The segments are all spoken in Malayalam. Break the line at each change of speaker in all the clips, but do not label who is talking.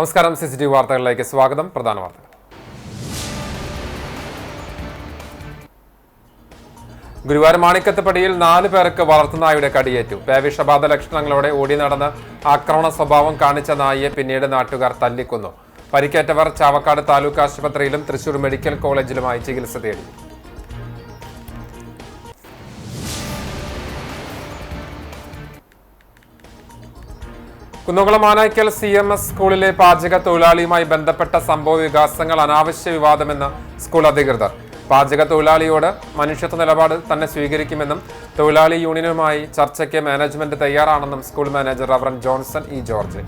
നമസ്കാരം. CCTV വാർത്തകളിലേക്ക് സ്വാഗതം. പ്രധാന വാർത്തകൾ. ഗുരുവായൂർ മാണിക്കത്തുപടിയിൽ 4 പേർക്ക് വളർത്തുനായുടെ കടിയേറ്റു. പേവിഷബാധ ലക്ഷണങ്ങളോടെ ഓടി നടന്ന് ആക്രമണ സ്വഭാവം കാണിച്ച നായയെ പിന്നീട് നാട്ടുകാർ തല്ലിക്കൊന്നു. പരിക്കേറ്റവർ ചാവക്കാട് താലൂക്ക് ആശുപത്രിയിലും തൃശൂർ മെഡിക്കൽ കോളേജിലുമായി ചികിത്സ തേടി. കുന്നംകുളം ആനായ്ക്കൽ CMS സ്കൂളിലെ പാചക തൊഴിലാളിയുമായി ബന്ധപ്പെട്ട സംഭവ വികാസങ്ങൾ അനാവശ്യ വിവാദമെന്ന് സ്കൂൾ അധികൃതർ. പാചക തൊഴിലാളിയോട് മനുഷ്യത്വ നിലപാട് തന്നെ സ്വീകരിക്കുമെന്നും തൊഴിലാളി യൂണിയനുമായി ചർച്ചയ്ക്ക് മാനേജ്മെന്റ് തയ്യാറാണെന്നും school manager reverend Johnson E George.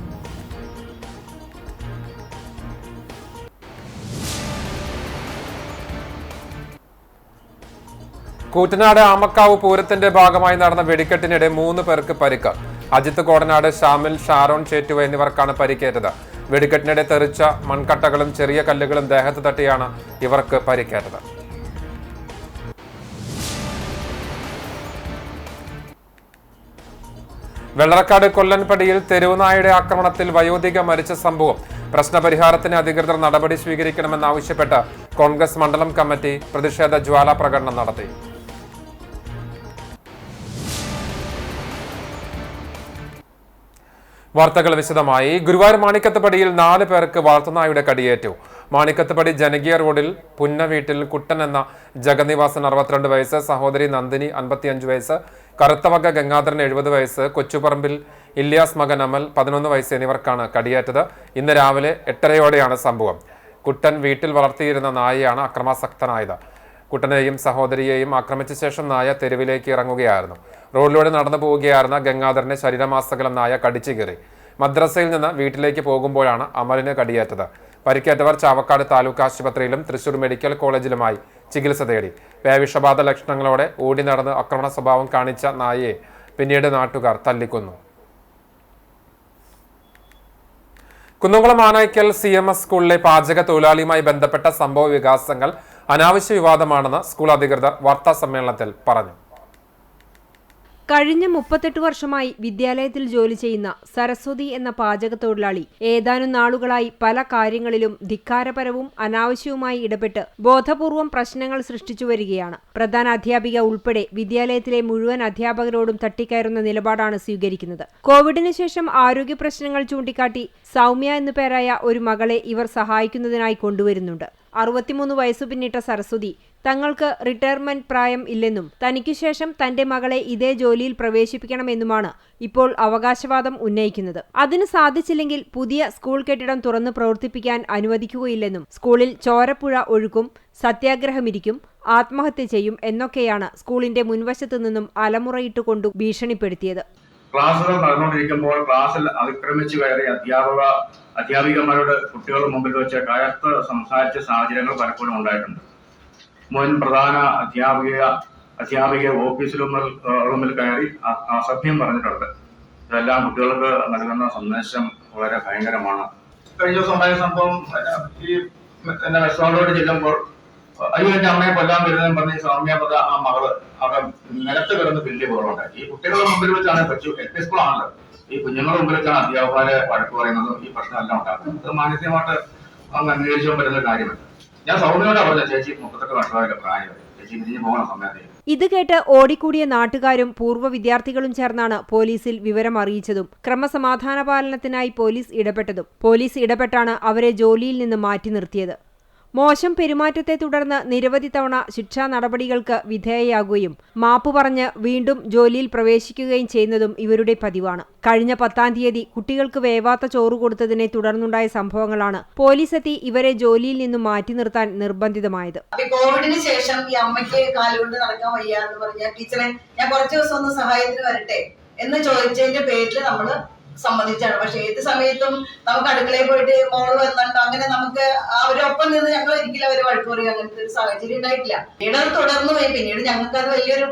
Koottanad Amakkavu പൂരത്തിന്റെ ഭാഗമായി നടന്ന വെടിക്കെട്ടിനിടെ 3 പേർക്ക് പരിക്ക്. അജിത്ത് കോടനാട്, ഷാമിൽ, ഷാരോൺ ചേറ്റുവ എന്നിവർക്കാണ് പരിക്കേറ്റത്. വെടിക്കെട്ടിനിടെ തെറിച്ച മൺകട്ടകളും ചെറിയ കല്ലുകളും ദേഹത്ത് തട്ടിയാണ് ഇവർക്ക് പരിക്കേറ്റത്. വെള്ളറക്കാട് കൊല്ലൻപടിയിൽ തെരുവുനായയുടെ ആക്രമണത്തിൽ വയോധിക മരിച്ച സംഭവം. പ്രശ്നപരിഹാരത്തിന് അധികൃതർ നടപടി സ്വീകരിക്കണമെന്നാവശ്യപ്പെട്ട് കോൺഗ്രസ് മണ്ഡലം കമ്മിറ്റി പ്രതിഷേധ ജ്വാലാ പ്രകടനം നടത്തി. വാർത്തകൾ വിശദമായി. ഗുരുവായൂർ മാണിക്കത്തുപടിയിൽ 4 പേർക്ക് വളർത്തുനായുടെ കടിയേറ്റു. മാണിക്കത്തുപടി ജനകീയ റോഡിൽ പുന്നവീട്ടിൽ കുട്ടൻ എന്ന ജഗന്നിവാസൻ 62 വയസ്സ്, സഹോദരി നന്ദിനി 55 വയസ്സ്, കറുത്തവക ഗംഗാധരൻ 70 വയസ്സ്, കൊച്ചുപറമ്പിൽ ഇല്യാസ് മകൻ അമൽ 11 വയസ്സ് എന്നിവർക്കാണ് കടിയേറ്റത്. ഇന്ന് രാവിലെ 8:30-യോടെയാണ് സംഭവം. കുട്ടൻ വീട്ടിൽ വളർത്തിയിരുന്ന നായയാണ് അക്രമാസക്തനായത്. കുട്ടനെയും സഹോദരിയെയും ആക്രമിച്ച ശേഷം നായ തെരുവിലേക്ക് ഇറങ്ങുകയായിരുന്നു. റോഡിലൂടെ നടന്നു പോവുകയായിരുന്ന ഗംഗാധരനെ ശരീരമാസകലം നായ കടിച്ചു കീറി. മദ്രസയിൽ നിന്ന് വീട്ടിലേക്ക് പോകുമ്പോഴാണ് അമലിന് കടിയേറ്റത്. പരിക്കേറ്റവർ ചാവക്കാട് താലൂക്ക് ആശുപത്രിയിലും തൃശൂർ മെഡിക്കൽ കോളേജിലുമായി ചികിത്സ തേടി. പേവിഷബാധ ലക്ഷണങ്ങളോടെ ഓടി നടന്ന് ആക്രമണ സ്വഭാവം കാണിച്ച നായയെ പിന്നീട് നാട്ടുകാർ തല്ലിക്കൊന്നു. കുന്നംകുളം ആനായ്ക്കൽ CMS സ്കൂളിലെ പാചക തൊഴിലാളിയുമായി ബന്ധപ്പെട്ട സംഭവ വികാസങ്ങൾ അനാവശ്യ വിവാദമാണെന്ന് സ്കൂൾ അധികൃതർ വാർത്താ സമ്മേളനത്തിൽ പറഞ്ഞു.
കഴിഞ്ഞ 38 വർഷമായി വിദ്യാലയത്തിൽ ജോലി ചെയ്യുന്ന സരസ്വതി എന്ന പാചക തൊഴിലാളി ഏതാനും നാളുകളായി പല കാര്യങ്ങളിലും ധിക്കാരപരവും അനാവശ്യവുമായി ഇടപെട്ട് ബോധപൂർവം പ്രശ്നങ്ങൾ സൃഷ്ടിച്ചു വരികയാണ്. പ്രധാന അധ്യാപിക ഉൾപ്പെടെ വിദ്യാലയത്തിലെ മുഴുവൻ അധ്യാപകരോടും തട്ടിക്കയറുന്ന നിലപാടാണ് സ്വീകരിക്കുന്നത്. കോവിഡിന് ശേഷം ആരോഗ്യ പ്രശ്നങ്ങൾ ചൂണ്ടിക്കാട്ടി സൗമ്യ എന്നു പേരായ ഒരു മകളെ ഇവർ സഹായിക്കുന്നതിനായി കൊണ്ടുവരുന്നുണ്ട്. 63 വയസ്സു പിന്നിട്ട സരസ്വതി തങ്ങൾക്ക് റിട്ടയർമെന്റ് പ്രായം ഇല്ലെന്നും തനിക്കു ശേഷം തന്റെ മകളെ ഇതേ ജോലിയിൽ പ്രവേശിപ്പിക്കണമെന്നുമാണ് ഇപ്പോൾ അവകാശവാദം ഉന്നയിക്കുന്നത്. അതിന് സാധിച്ചില്ലെങ്കിൽ പുതിയ സ്കൂൾ കെട്ടിടം തുറന്ന് പ്രവർത്തിപ്പിക്കാൻ അനുവദിക്കുകയില്ലെന്നും സ്കൂളിൽ ചോരപ്പുഴ ഒഴുക്കും, സത്യാഗ്രഹമിരിക്കും, ആത്മഹത്യ ചെയ്യും എന്നൊക്കെയാണ് സ്കൂളിന്റെ മുൻവശത്തു നിന്നും അലമുറയിട്ടുകൊണ്ടു ഭീഷണിപ്പെടുത്തിയത്.
ക്ലാസുകൾ നടന്നുകൊണ്ടിരിക്കുമ്പോൾ ക്ലാസ്സിൽ അതിക്രമിച്ചു കയറി അധ്യാപികമാരോട് കുട്ടികളുടെ മുമ്പിൽ വെച്ച് കയർത്ത് സംസാരിച്ച സാഹചര്യങ്ങൾ പലപ്പോഴും ഉണ്ടായിട്ടുണ്ട്. മുൻ പ്രധാന അധ്യാപിക ഓഫീസ് റൂമിൽ കയറി അസഭ്യം പറഞ്ഞിട്ടുണ്ട്. ഇതെല്ലാം കുട്ടികൾക്ക് നൽകുന്ന സന്ദേശം വളരെ ഭയങ്കരമാണ്. കഴിഞ്ഞ ദിവസം ഉണ്ടായ സംഭവം, ഈ റെസ്റ്റോറൻറ്റോട് ചെല്ലുമ്പോൾ അയ്യോ എന്റെ അമ്മയെ കൊല്ലാൻ വരുന്നതെന്ന് പറഞ്ഞ് സൗമ്യപത ആ മകള് അവിടെ നിലത്ത് കിടന്ന് വലിയ ബോറുണ്ടായി. ഈ കുട്ടികളുടെ മുമ്പിൽ വെച്ചാണ് LP സ്കൂളാണല്ലോ, ഈ കുഞ്ഞുങ്ങളുടെ മുമ്പിൽ വെച്ചാണ് അധ്യാപകരെ വഴക്ക് പറയുന്നതും ഈ പ്രശ്നമെല്ലാം ഉണ്ടാക്കുന്നത്. അത് മാനസികമായിട്ട് അങ്ങ് അംഗീകരിച്ചു പറ്റുന്ന കാര്യമല്ല. ഞാൻ സൗമ്യയോടെ പറഞ്ഞ ചേച്ചി 38 വർഷമായിട്ട് പ്രായമായി, ചേച്ചി തിരിഞ്ഞു പോകുന്ന സമയത്ത്
ഇത് കേട്ട് ഓടിക്കൂടിയ നാട്ടുകാരും പൂർവ്വ വിദ്യാർത്ഥികളും ചേർന്നാണ് പോലീസിൽ വിവരം അറിയിച്ചതും ക്രമസമാധാന പാലനത്തിനായി പോലീസ് ഇടപെട്ടതും. പോലീസ് ഇടപെട്ടാണ് അവരെ ജോലിയിൽ നിന്ന് മാറ്റി നിർത്തിയത്. മോശം പെരുമാറ്റത്തെ തുടർന്ന് നിരവധി തവണ ശിക്ഷാ നടപടികൾക്ക് വിധേയയാകുകയും മാപ്പ് പറഞ്ഞ് വീണ്ടും ജോലിയിൽ പ്രവേശിക്കുകയും ചെയ്യുന്നതും ഇവരുടെ പതിവാണ്. കഴിഞ്ഞ 10-ാം തീയതി കുട്ടികൾക്ക് വേവാത്ത ചോറ് കൊടുത്തതിനെ തുടർന്നുണ്ടായ സംഭവങ്ങളാണ് പോലീസെത്തി ഇവരെ ജോലിയിൽ നിന്നും മാറ്റി നിർത്താൻ നിർബന്ധിതമായത്.
കോവിഡിന് ശേഷം ഈ അമ്മയ്ക്ക് കാലുകൊണ്ട് നടക്കാൻ വയ്യ എന്ന് പറഞ്ഞ ടീച്ചറെ ഞാൻ കുറച്ച് ദിവസം ഒന്ന് സഹായത്തിന് വരട്ടെ എന്ന് ചോദിച്ചതിന്റെ പേരിൽ നമ്മള് സമ്മതിച്ചാണ്. പക്ഷെ ഏത് സമയത്തും നമുക്ക് അടുക്കളയിൽ പോയിട്ട് മോള് വന്നിട്ടോ അങ്ങനെ നമുക്ക് അവരൊപ്പം നിന്ന് ഞങ്ങൾ ഒരിക്കലും അവര് വഴക്ക് പറയും, അങ്ങനത്തെ ഒരു സാഹചര്യം ഉണ്ടായിട്ടില്ല. പിന്നീട് തുടർന്നു പോയി. പിന്നീട് ഞങ്ങൾക്ക് അത് വലിയൊരു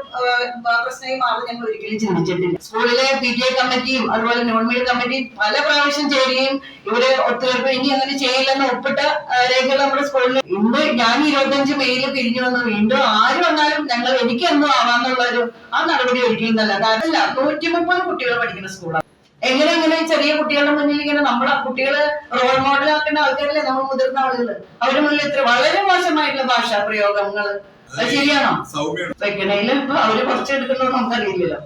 പ്രശ്നമായി മാറി ഞങ്ങൾ ഒരിക്കലും ചിന്തിച്ചിട്ടില്ല. സ്കൂളിലെ PTA കമ്മിറ്റിയും അതുപോലെ നോൺ മെയിൽ കമ്മിറ്റിയും പല പ്രാവശ്യം ചേരുകയും ഇവിടെ ഒത്തുതീർപ്പ് ഇനി അങ്ങനെ ചെയ്യില്ലെന്ന് ഒപ്പിട്ട രേഖകൾ നമ്മുടെ സ്കൂളിൽ ഇന്ന് ഞാൻ 25 മെയില് പിരിഞ്ഞു വന്ന് വീണ്ടും ആര് വന്നാലും ഞങ്ങൾ എനിക്കെന്തോ ആവാന്നുള്ളൊരു ആ നടപടി ഒരിക്കലും നല്ല. കാരണം 130 കുട്ടികൾ പഠിക്കുന്ന സ്കൂളാണ്. എങ്ങനെ ചെറിയ കുട്ടികളുടെ മുന്നിൽ ഇങ്ങനെ നമ്മളെ കുട്ടികള് റോൾ മോഡൽ ആക്കേണ്ട ആൾക്കാരല്ലേ നമ്മൾ മുതിർന്ന ആളുകള് അവരുടെ മുന്നിൽ ഇത്ര വളരെ മോശമായിട്ടുള്ള ഭാഷാ പ്രയോഗങ്ങൾ അത് ശരിയാണോ? വെക്കണേല് ഇപ്പൊ അവര് കുറച്ചെടുക്കണോ നമുക്കറിയില്ലല്ലോ.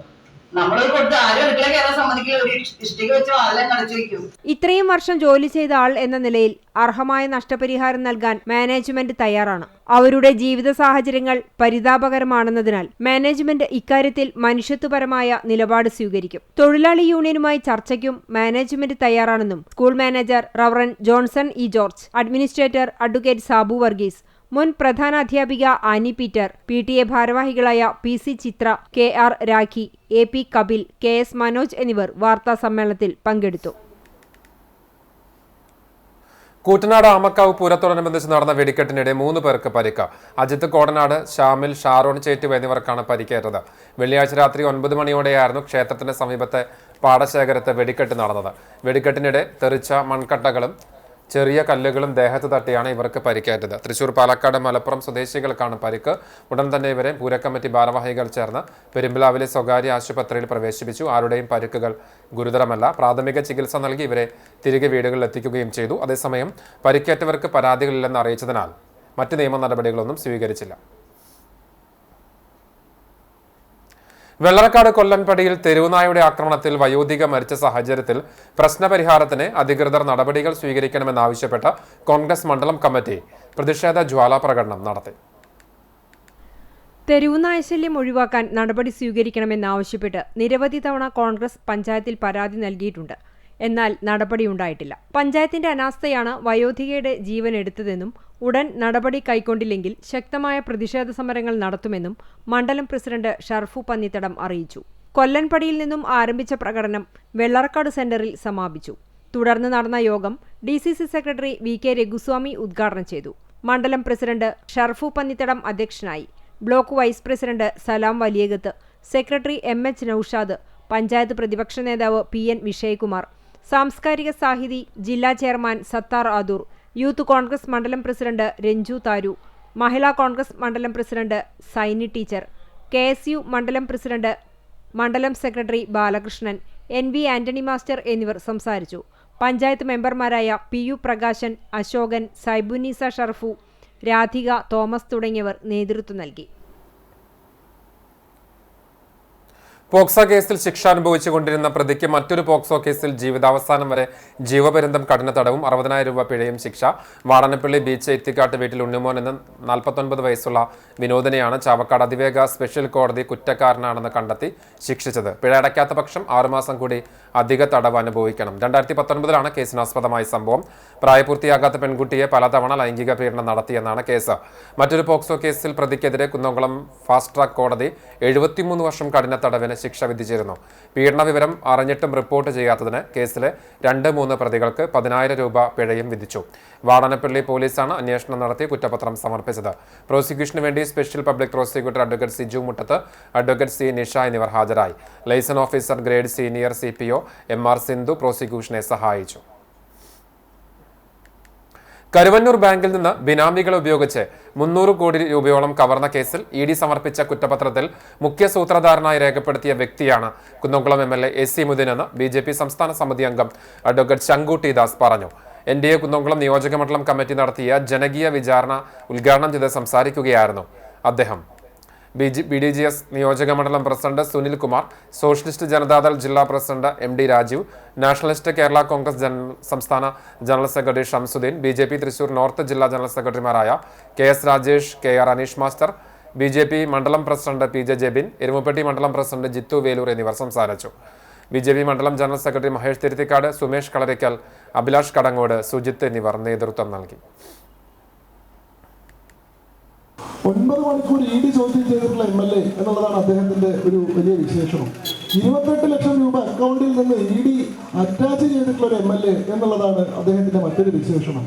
നമ്മളത് കൊടുത്ത് ആരും അടുക്കള കയറാൻ സമ്മതിക്കില്ല. ഒരു ഇഷ്ടിക വെച്ച് വാലെല്ലാം കടച്ചു വയ്ക്കും.
ഇത്രയും വർഷം ജോലി ചെയ്ത ആൾ എന്ന നിലയിൽ അർഹമായ നഷ്ടപരിഹാരം നൽകാൻ മാനേജ്മെന്റ് തയ്യാറാണ്. അവരുടെ ജീവിത സാഹചര്യങ്ങൾ പരിതാപകരമാണെന്നതിനാൽ മാനേജ്മെന്റ് ഇക്കാര്യത്തിൽ മനുഷ്യത്വപരമായ നിലപാട് സ്വീകരിക്കും. തൊഴിലാളി യൂണിയനുമായി ചർച്ചയ്ക്കും മാനേജ്മെന്റ് തയ്യാറാണെന്നും school manager reverend Johnson E George, administrator advocate Sabu Varghese, മുൻ പ്രധാന അധ്യാപിക ആനി പീറ്റർ, PTA ഭാരവാഹികളായ PC ചിത്ര, KR Rakhi, AP Kapil, KS Manoj എന്നിവർ വാർത്താ സമ്മേളനത്തിൽ പങ്കെടുത്തു.
കൂറ്റനാട് ആമക്കാവ് പൂരത്തോടനുബന്ധിച്ച് നടന്ന വെടിക്കെട്ടിനിടെ 3 പേർക്ക് പരിക്ക്. അജിത്ത് കോടനാട്, ഷാമിൽ, ഷാരോൺ ചേറ്റുവ എന്നിവർക്കാണ് പരിക്കേറ്റത്. വെള്ളിയാഴ്ച രാത്രി 9 മണിയോടെയായിരുന്നു ക്ഷേത്രത്തിന് സമീപത്തെ പാടശേഖരത്ത് വെടിക്കെട്ട് നടന്നത്. വെടിക്കെട്ടിനിടെ തെറിച്ച മൺകട്ടകളും ചെറിയ കല്ലുകളും ദേഹത്ത് തട്ടിയാണ് ഇവർക്ക് പരിക്കേറ്റത്. തൃശൂർ, പാലക്കാട്, മലപ്പുറം സ്വദേശികൾക്കാണ് പരിക്ക്. ഉടൻ തന്നെ ഇവരെ പൂരക്കമ്മിറ്റി ഭാരവാഹികൾ ചേർന്ന് പെരുമ്പിലാവിലെ സ്വകാര്യ ആശുപത്രിയിൽ പ്രവേശിപ്പിച്ചു. ആരുടെയും പരിക്കുകൾ ഗുരുതരമല്ല. പ്രാഥമിക ചികിത്സ നൽകി ഇവരെ തിരികെ വീടുകളിൽ എത്തിക്കുകയും ചെയ്തു. അതേസമയം പരിക്കേറ്റവർക്ക് പരാതികളില്ലെന്ന് അറിയിച്ചതിനാൽ മറ്റ് നിയമ നടപടികളൊന്നും സ്വീകരിച്ചില്ല. വെള്ളറക്കാട് കൊല്ലൻപടിയിൽ തെരുവുനായുടെ ആക്രമണത്തിൽ വയോധിക മരിച്ച സാഹചര്യത്തിൽ പ്രശ്നപരിഹാരത്തിന് അധികൃതർ നടപടികൾ സ്വീകരിക്കണമെന്നാവശ്യപ്പെട്ട കോൺഗ്രസ് മണ്ഡലം കമ്മിറ്റി പ്രതിഷേധ ജ്വാലാ പ്രകടനം നടത്തി.
തെരുവുനായശല്യം ഒഴിവാക്കാൻ നടപടി സ്വീകരിക്കണമെന്നാവശ്യപ്പെട്ട് നിരവധി തവണ കോൺഗ്രസ് പഞ്ചായത്തിൽ പരാതി നൽകിയിട്ടുണ്ട്. എന്നാൽ നടപടിയുണ്ടായിട്ടില്ല. പഞ്ചായത്തിന്റെ അനാസ്ഥയാണ് വയോധികയുടെ ജീവൻ എടുത്തതെന്നും ഉടൻ നടപടി കൈക്കൊണ്ടില്ലെങ്കിൽ ശക്തമായ പ്രതിഷേധ സമരങ്ങൾ നടത്തുമെന്നും മണ്ഡലം പ്രസിഡന്റ് ഷർഫു പന്നിത്തടം അറിയിച്ചു. കൊല്ലൻപടിയിൽ നിന്നും ആരംഭിച്ച പ്രകടനം വെള്ളറക്കാട് സെന്ററിൽ സമാപിച്ചു. തുടർന്ന് നടന്ന യോഗം DCC സെക്രട്ടറി VK രഘുസ്വാമി ഉദ്ഘാടനം ചെയ്തു. മണ്ഡലം പ്രസിഡന്റ് ഷർഫു പന്നിത്തടം അധ്യക്ഷനായി. ബ്ലോക്ക് വൈസ് പ്രസിഡന്റ് സലാം വലിയകത്ത്, സെക്രട്ടറി MH നൌഷാദ്, പഞ്ചായത്ത് പ്രതിപക്ഷ നേതാവ് PN വിഷയകുമാർ, സാംസ്കാരിക സാഹിതി ജില്ലാ ചെയർമാൻ സത്താർ ആദൂർ, യൂത്ത് കോൺഗ്രസ് മണ്ഡലം പ്രസിഡന്റ് രഞ്ജു താരു, മഹിളാ കോൺഗ്രസ് മണ്ഡലം പ്രസിഡന്റ് സൈനി ടീച്ചർ, KSU മണ്ഡലം പ്രസിഡന്റ് മണ്ഡലം secretary Balakrishnan, NV Antony master എന്നിവർ സംസാരിച്ചു. പഞ്ചായത്ത് മെമ്പർമാരായ PU പ്രകാശൻ, അശോകൻ, സൈബുനീസ ഷർഫു, രാധിക, തോമസ് തുടങ്ങിയവർ നേതൃത്വം നൽകി.
പോക്സോ കേസിൽ ശിക്ഷ അനുഭവിച്ചുകൊണ്ടിരുന്ന പ്രതിക്ക് മറ്റൊരു പോക്സോ കേസിൽ ജീവിതാവസാനം വരെ ജീവപര്യന്തം കഠിന തടവും 60,000 രൂപ പിഴയും ശിക്ഷ. വാടനപ്പള്ളി ബീച്ച് എത്തിക്കാട്ട് വീട്ടിൽ ഉണ്ണിമോൻ എന്ന 49 വയസ്സുള്ള വിനോദിനെയാണ് ചാവക്കാട് അതിവേഗ സ്പെഷ്യൽ കോടതി കുറ്റക്കാരനാണെന്ന് കണ്ടെത്തി ശിക്ഷിച്ചത്. പിഴ അടയ്ക്കാത്ത പക്ഷം 6 മാസം കൂടി അധിക തടവ് അനുഭവിക്കണം. 2019 കേസിനാസ്പദമായ സംഭവം. പ്രായപൂർത്തിയാകാത്ത പെൺകുട്ടിയെ പലതവണ ലൈംഗിക പീഡനം നടത്തിയെന്നാണ് കേസ്. മറ്റൊരു പോക്സോ കേസിൽ പ്രതിക്കെതിരെ കുന്നംകുളം ഫാസ്റ്റ് ട്രാക്ക് കോടതി 73 വർഷം കഠിന തടവിന് ശിക്ഷ വിധിച്ചിരുന്നു. പീഡന വിവരം അറിഞ്ഞിട്ടും റിപ്പോർട്ട് ചെയ്യാത്തതിന് കേസിലെ 2-3 പ്രതികൾക്ക് 10,000 രൂപ പിഴയും വിധിച്ചു. വാടനപ്പള്ളി പോലീസാണ് അന്വേഷണം നടത്തി കുറ്റപത്രം സമർപ്പിച്ചത്. പ്രോസിക്യൂഷന് വേണ്ടി special public prosecutor advocate Siju Muttath, advocate C Nisha എന്നിവർ ഹാജരായി. Liaison officer grade senior CPO MR Sindhu പ്രോസിക്യൂഷനെ സഹായിച്ചു. കരുവന്നൂർ ബാങ്കിൽ നിന്ന് ബിനാമികളെ ഉപയോഗിച്ച് 300 കോടി രൂപയോളം കവർന്ന കേസിൽ ED സമർപ്പിച്ച കുറ്റപത്രത്തിൽ മുഖ്യ സൂത്രധാരനായി രേഖപ്പെടുത്തിയ വ്യക്തിയാണ് കുന്നംകുളം MLA AC മുദ്ദീനെന്ന് BJP സംസ്ഥാന സമിതി അംഗം അഡ്വക്കേറ്റ് ശങ്കു ടി ദാസ് പറഞ്ഞു. NDA കുന്നംകുളം നിയോജക മണ്ഡലം കമ്മിറ്റി നടത്തിയ ജനകീയ വിചാരണ ഉദ്ഘാടനം ചെയ്ത് സംസാരിക്കുകയായിരുന്നു അദ്ദേഹം. BDGS നിയോജക മണ്ഡലം പ്രസിഡന്റ് സുനിൽ കുമാർ, സോഷ്യലിസ്റ്റ് ജനതാദൾ ജില്ലാ president MD Rajeev, nationalist Kerala Congress സംസ്ഥാന general secretary Shamsuddin, BJP Thrissur north ജില്ലാ ജനറൽ സെക്രട്ടറിമാരായ KS Rajesh, KR Aneesh master, BJP മണ്ഡലം പ്രസിഡന്റ് PJ ജെബിൻ, എരുമപ്പെട്ടി മണ്ഡലം പ്രസിഡന്റ് ജിത്തു വേലൂർ എന്നിവർ സംസാരിച്ചു. BJP മണ്ഡലം ജനറൽ സെക്രട്ടറി മഹേഷ് തിരുത്തിക്കാട്, സുമേഷ് കളരിക്കൽ, അഭിലാഷ് കടങ്ങോട്, സുജിത്ത് എന്നിവർ നേതൃത്വം നൽകി.
9 മണിക്കൂർ ED ചോദ്യം ചെയ്തിട്ടുള്ള MLA എന്നുള്ളതാണ് അദ്ദേഹത്തിന്റെ ഒരു വലിയ വിശേഷണം. 28 ലക്ഷം രൂപ അക്കൗണ്ടിൽ നിന്ന് ED അറ്റാച്ച് ചെയ്തിട്ടുള്ള ഒരു MLA എന്നുള്ളതാണ് അദ്ദേഹത്തിന്റെ മറ്റൊരു വിശേഷണം.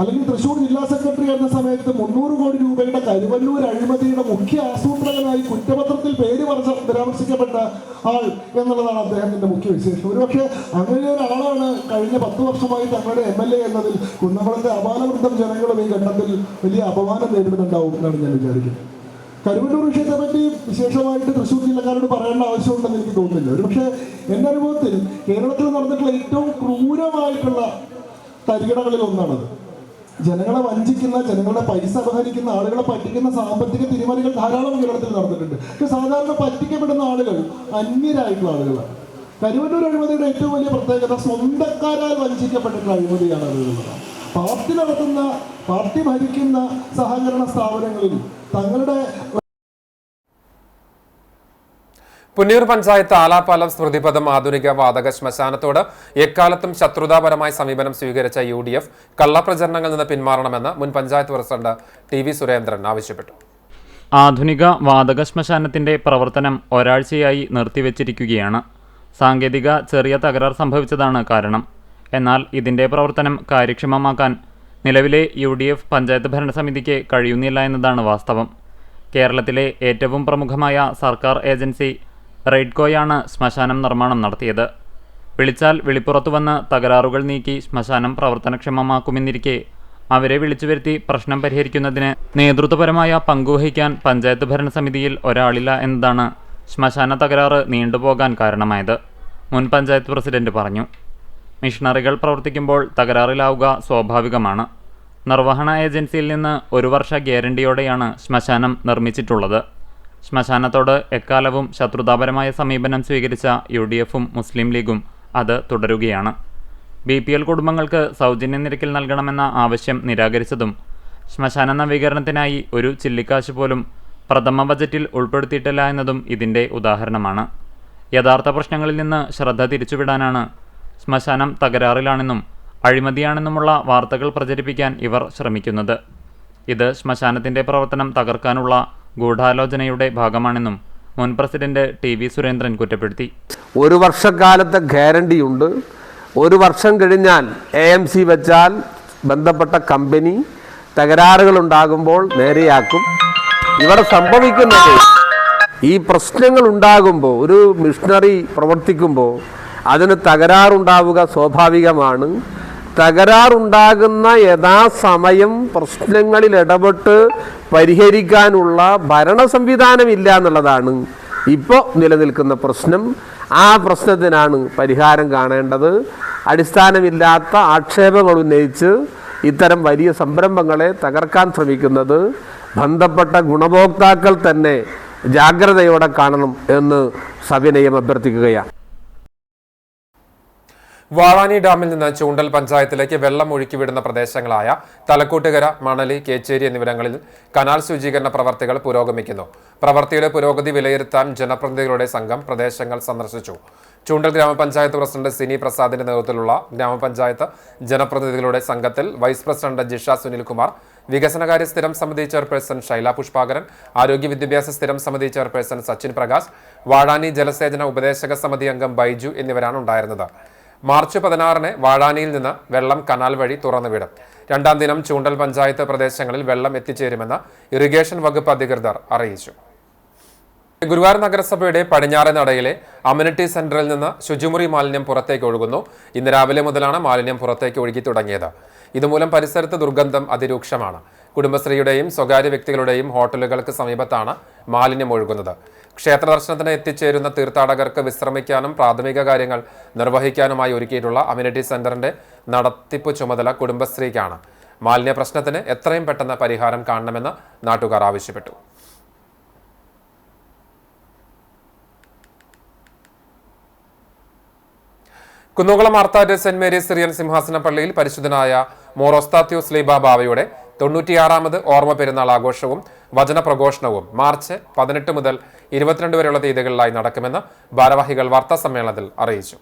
അല്ലെങ്കിൽ തൃശ്ശൂർ ജില്ലാ സെക്രട്ടറി ആയിരുന്ന സമയത്ത് 300 കോടി രൂപയുടെ കരുവന്നൂർ അഴിമതിയുടെ മുഖ്യ ആസൂത്രകനായി കുറ്റപത്രത്തിൽ പേര് പരാമർശിക്കപ്പെട്ട ആൾ എന്നുള്ളതാണ് അദ്ദേഹത്തിന്റെ മുഖ്യ വിശേഷം. ഒരുപക്ഷെ അങ്ങനെ ഒരാളാണ് കഴിഞ്ഞ 10 വർഷമായി തങ്ങളുടെ MLA എന്നതിൽ കുന്നംകുളത്തെ അപാലവൃദ്ധം ജനങ്ങളും ഈ ഘട്ടത്തിൽ വലിയ അപമാനം നേരിടുന്നുണ്ടാവും എന്നാണ് ഞാൻ വിചാരിക്കുന്നത്. കരുവന്നൂർ വിഷയത്തെ പറ്റി വിശേഷമായിട്ട് തൃശ്ശൂർ ജില്ലക്കാരോട് പറയേണ്ട ആവശ്യമുണ്ടെന്ന് എനിക്ക് തോന്നുന്നില്ല. ഒരു പക്ഷേ എൻ്റെ അനുഭവത്തിൽ കേരളത്തിൽ നടന്നിട്ടുള്ള ഏറ്റവും ക്രൂരമായിട്ടുള്ള തരികിടകളിൽ ഒന്നാണത്. ജനങ്ങളെ വഞ്ചിക്കുന്ന, ജനങ്ങളുടെ പൈസ അപഹരിക്കുന്ന, ആളുകളെ പറ്റിക്കുന്ന സാമ്പത്തിക തിരിമറികൾ ധാരാളം കേരളത്തിൽ നടന്നിട്ടുണ്ട്. പക്ഷെ സാധാരണ പറ്റിക്കപ്പെടുന്ന ആളുകൾ അന്യരായിട്ടുള്ള ആളുകളാണ്. കരുവന്നൂർ അഴിമതിയുടെ ഏറ്റവും വലിയ പ്രത്യേകത സ്വന്തക്കാരാൽ വഞ്ചിക്കപ്പെട്ടിട്ടുള്ള അഴിമതിയാണ് അതുള്ളത്. പാർട്ടി നടത്തുന്ന, പാർട്ടി ഭരിക്കുന്ന സഹകരണ സ്ഥാപനങ്ങളിൽ തങ്ങളുടെ
പുന്നൂർ പഞ്ചായത്ത് ആലാപ്പാലം സ്മൃതിപഥം ആധുനിക വാതക ശ്മശാനത്തോട് എക്കാലത്തും ശത്രുതാപരമായ സമീപനം സ്വീകരിച്ച UDF കള്ളപ്രചരണങ്ങളിൽ നിന്ന് പിന്മാറണമെന്ന് മുൻ പഞ്ചായത്ത് പ്രസിഡന്റ് TV സുരേന്ദ്രൻ ആവശ്യപ്പെട്ടു.
ആധുനിക വാതക ശ്മശാനത്തിന്റെ പ്രവർത്തനം ഒരാഴ്ചയായി നിർത്തിവെച്ചിരിക്കുകയാണ്. സാങ്കേതിക ചെറിയ തകരാർ സംഭവിച്ചതാണ് കാരണം. എന്നാൽ ഇതിന്റെ പ്രവർത്തനം കാര്യക്ഷമമാക്കാൻ നിലവിലെ UDF പഞ്ചായത്ത് ഭരണസമിതിക്ക് കഴിയുന്നില്ല എന്നതാണ് വാസ്തവം. കേരളത്തിലെ ഏറ്റവും പ്രമുഖമായ സർക്കാർ ഏജൻസി റെയ്ഡ്കോയാണ് ശ്മശാനം നിർമ്മാണം നടത്തിയത്. വിളിച്ചാൽ വിളിപ്പുറത്തു വന്ന് തകരാറുകൾ നീക്കി ശ്മശാനം പ്രവർത്തനക്ഷമമാക്കുമെന്നിരിക്കെ അവരെ വിളിച്ചുവരുത്തി പ്രശ്നം പരിഹരിക്കുന്നതിന് നേതൃത്വപരമായ പങ്കുവഹിക്കാൻ പഞ്ചായത്ത് ഭരണസമിതിയിൽ ഒരാളില്ല എന്നതാണ് ശ്മശാന തകരാറ് നീണ്ടുപോകാൻ കാരണമായത്. മുൻ പഞ്ചായത്ത് പ്രസിഡന്റ് പറഞ്ഞു. മിഷണറികൾ പ്രവർത്തിക്കുമ്പോൾ തകരാറിലാവുക സ്വാഭാവികമാണ്. നിർവഹണ ഏജൻസിയിൽ നിന്ന് 1 വർഷ ഗ്യാരണ്ടിയോടെയാണ് ശ്മശാനം നിർമ്മിച്ചിട്ടുള്ളത്. ശ്മശാനത്തോട് എക്കാലവും ശത്രുതാപരമായ സമീപനം സ്വീകരിച്ച UDFും മുസ്ലിം ലീഗും അത് തുടരുകയാണ്. BPL കുടുംബങ്ങൾക്ക് സൗജന്യ നിരക്കിൽ നൽകണമെന്ന ആവശ്യം നിരാകരിച്ചതും ശ്മശാന നവീകരണത്തിനായി ഒരു ചില്ലിക്കാശ് പോലും പ്രഥമ ബജറ്റിൽ ഉൾപ്പെടുത്തിയിട്ടില്ല എന്നതും ഇതിൻ്റെ ഉദാഹരണമാണ്. യഥാർത്ഥ പ്രശ്നങ്ങളിൽ നിന്ന് ശ്രദ്ധ തിരിച്ചുവിടാനാണ് ശ്മശാനം തകരാറിലാണെന്നും അഴിമതിയാണെന്നുമുള്ള വാർത്തകൾ പ്രചരിപ്പിക്കാൻ ഇവർ ശ്രമിക്കുന്നത്. ഇത് ശ്മശാനത്തിൻ്റെ പ്രവർത്തനം തകർക്കാനുള്ള ഗൂഢാലോചനയുടെ ഭാഗമാണെന്നും മുൻ പ്രസിഡന്റ് TV സുരേന്ദ്രൻ കുറ്റപ്പെടുത്തി.
1 വർഷക്കാലത്തെ ഗ്യാരണ്ടിയുണ്ട്. 1 വർഷം കഴിഞ്ഞാൽ AMC വെച്ചാൽ ബന്ധപ്പെട്ട കമ്പനി തകരാറുകൾ ഉണ്ടാകുമ്പോൾ നേരെയാക്കും. ഇവിടെ സംഭവിക്കുന്നത് ഈ പ്രശ്നങ്ങൾ ഉണ്ടാകുമ്പോൾ, ഒരു മിഷണറി പ്രവർത്തിക്കുമ്പോൾ അതിന് തകരാറുണ്ടാവുക സ്വാഭാവികമാണ്. തകരാറുണ്ടാകുന്ന യഥാസമയം പ്രശ്നങ്ങളിൽ ഇടപെട്ട് പരിഹരിക്കാനുള്ള ഭരണ സംവിധാനമില്ല എന്നുള്ളതാണ് ഇപ്പോൾ നിലനിൽക്കുന്ന പ്രശ്നം. ആ പ്രശ്നത്തിനാണ് പരിഹാരം കാണേണ്ടത്. അടിസ്ഥാനമില്ലാത്ത ആക്ഷേപങ്ങൾ ഉന്നയിച്ച് ഇത്തരം വലിയ സംരംഭങ്ങളെ തകർക്കാൻ ശ്രമിക്കുന്നത് ബന്ധപ്പെട്ട ഗുണഭോക്താക്കൾ തന്നെ ജാഗ്രതയോടെ കാണണം എന്ന് സവിനയം അഭ്യർത്ഥിക്കുകയാണ്.
വാഴാനി ഡാമിൽ നിന്ന് ചൂണ്ടൽ പഞ്ചായത്തിലേക്ക് വെള്ളം ഒഴുക്കിവിടുന്ന പ്രദേശങ്ങളായ തലക്കൂട്ടുകര, മണലി, കേച്ചേരി എന്നിവിടങ്ങളിൽ കനാൽ ശുചീകരണ പ്രവർത്തികൾ പുരോഗമിക്കുന്നു. പ്രവൃത്തിയുടെ പുരോഗതി വിലയിരുത്താൻ ജനപ്രതിനിധികളുടെ സംഘം പ്രദേശങ്ങൾ സന്ദർശിച്ചു. ചൂണ്ടൽ ഗ്രാമപഞ്ചായത്ത് പ്രസിഡന്റ് സിനി പ്രസാദിന്റെ നേതൃത്വത്തിലുള്ള ഗ്രാമപഞ്ചായത്ത് ജനപ്രതിനിധികളുടെ സംഘത്തിൽ വൈസ് പ്രസിഡന്റ് ജിഷ സുനിൽകുമാർ, വികസനകാര്യ സ്ഥിരം സമിതി ചെയർപേഴ്സൺ ശൈല പുഷ്പാകരൻ, ആരോഗ്യ വിദ്യാഭ്യാസ സ്ഥിരം സമിതി ചെയർപേഴ്സൺ സച്ചിൻ പ്രകാശ്, വാഴാനി ജലസേചന ഉപദേശക സമിതി അംഗം ബൈജു എന്നിവരാണ് ഉണ്ടായിരുന്നത്. മാർച്ച് 16-ന് വാഴാനിയിൽ നിന്ന് വെള്ളം കനാൽ വഴി തുറന്നുവിടും. 2-ാം ദിനം ചൂണ്ടൽ പഞ്ചായത്ത് പ്രദേശങ്ങളിൽ വെള്ളം എത്തിച്ചേരുമെന്ന് ഇറിഗേഷൻ വകുപ്പ് അധികൃതർ അറിയിച്ചു. ഗുരുവായൂർ നഗരസഭയുടെ പടിഞ്ഞാറേ നടയിലെ അമ്യൂണിറ്റി സെന്ററിൽ നിന്ന് ശുചിമുറി മാലിന്യം പുറത്തേക്ക് ഒഴുകുന്നു. ഇന്ന് രാവിലെ മുതലാണ് മാലിന്യം പുറത്തേക്ക് ഒഴുകി തുടങ്ങിയത്. ഇതുമൂലം പരിസരത്ത് ദുർഗന്ധം അതിരൂക്ഷമാണ്. കുടുംബശ്രീയുടെയും സ്വകാര്യ വ്യക്തികളുടെയും ഹോട്ടലുകൾക്ക് സമീപത്താണ് മാലിന്യം ഒഴുകുന്നത്. ക്ഷേത്ര ദർശനത്തിന് എത്തിച്ചേരുന്ന തീർത്ഥാടകർക്ക് വിശ്രമിക്കാനും പ്രാഥമിക കാര്യങ്ങൾ നിർവഹിക്കാനുമായി ഒരുക്കിയിട്ടുള്ള അമ്യൂണിറ്റി സെന്ററിന്റെ നടത്തിപ്പ് ചുമതല കുടുംബശ്രീക്കാണ്. മാലിന്യ പ്രശ്നത്തിന് എത്രയും പെട്ടെന്ന് പരിഹാരം കാണണമെന്ന് നാട്ടുകാർ ആവശ്യപ്പെട്ടു. കുന്നുകുളം മാർത്താറ്റ് സെന്റ് മേരീസ് സിറിയൻ സിംഹാസന പള്ളിയിൽ പരിശുദ്ധനായ മോറോസ്താത്യോസ് ലീബ ബാവയുടെ 96ാമത് ഓർമ്മ പെരുന്നാൾ ആഘോഷവും വചനപ്രഘോഷണവും മാർച്ച് 18 മുതൽ 22 വരെയുള്ള തീയതികളിലായി നടക്കുമെന്ന് ഭാരവാഹികൾ വാർത്താസമ്മേളനത്തിൽ അറിയിച്ചു.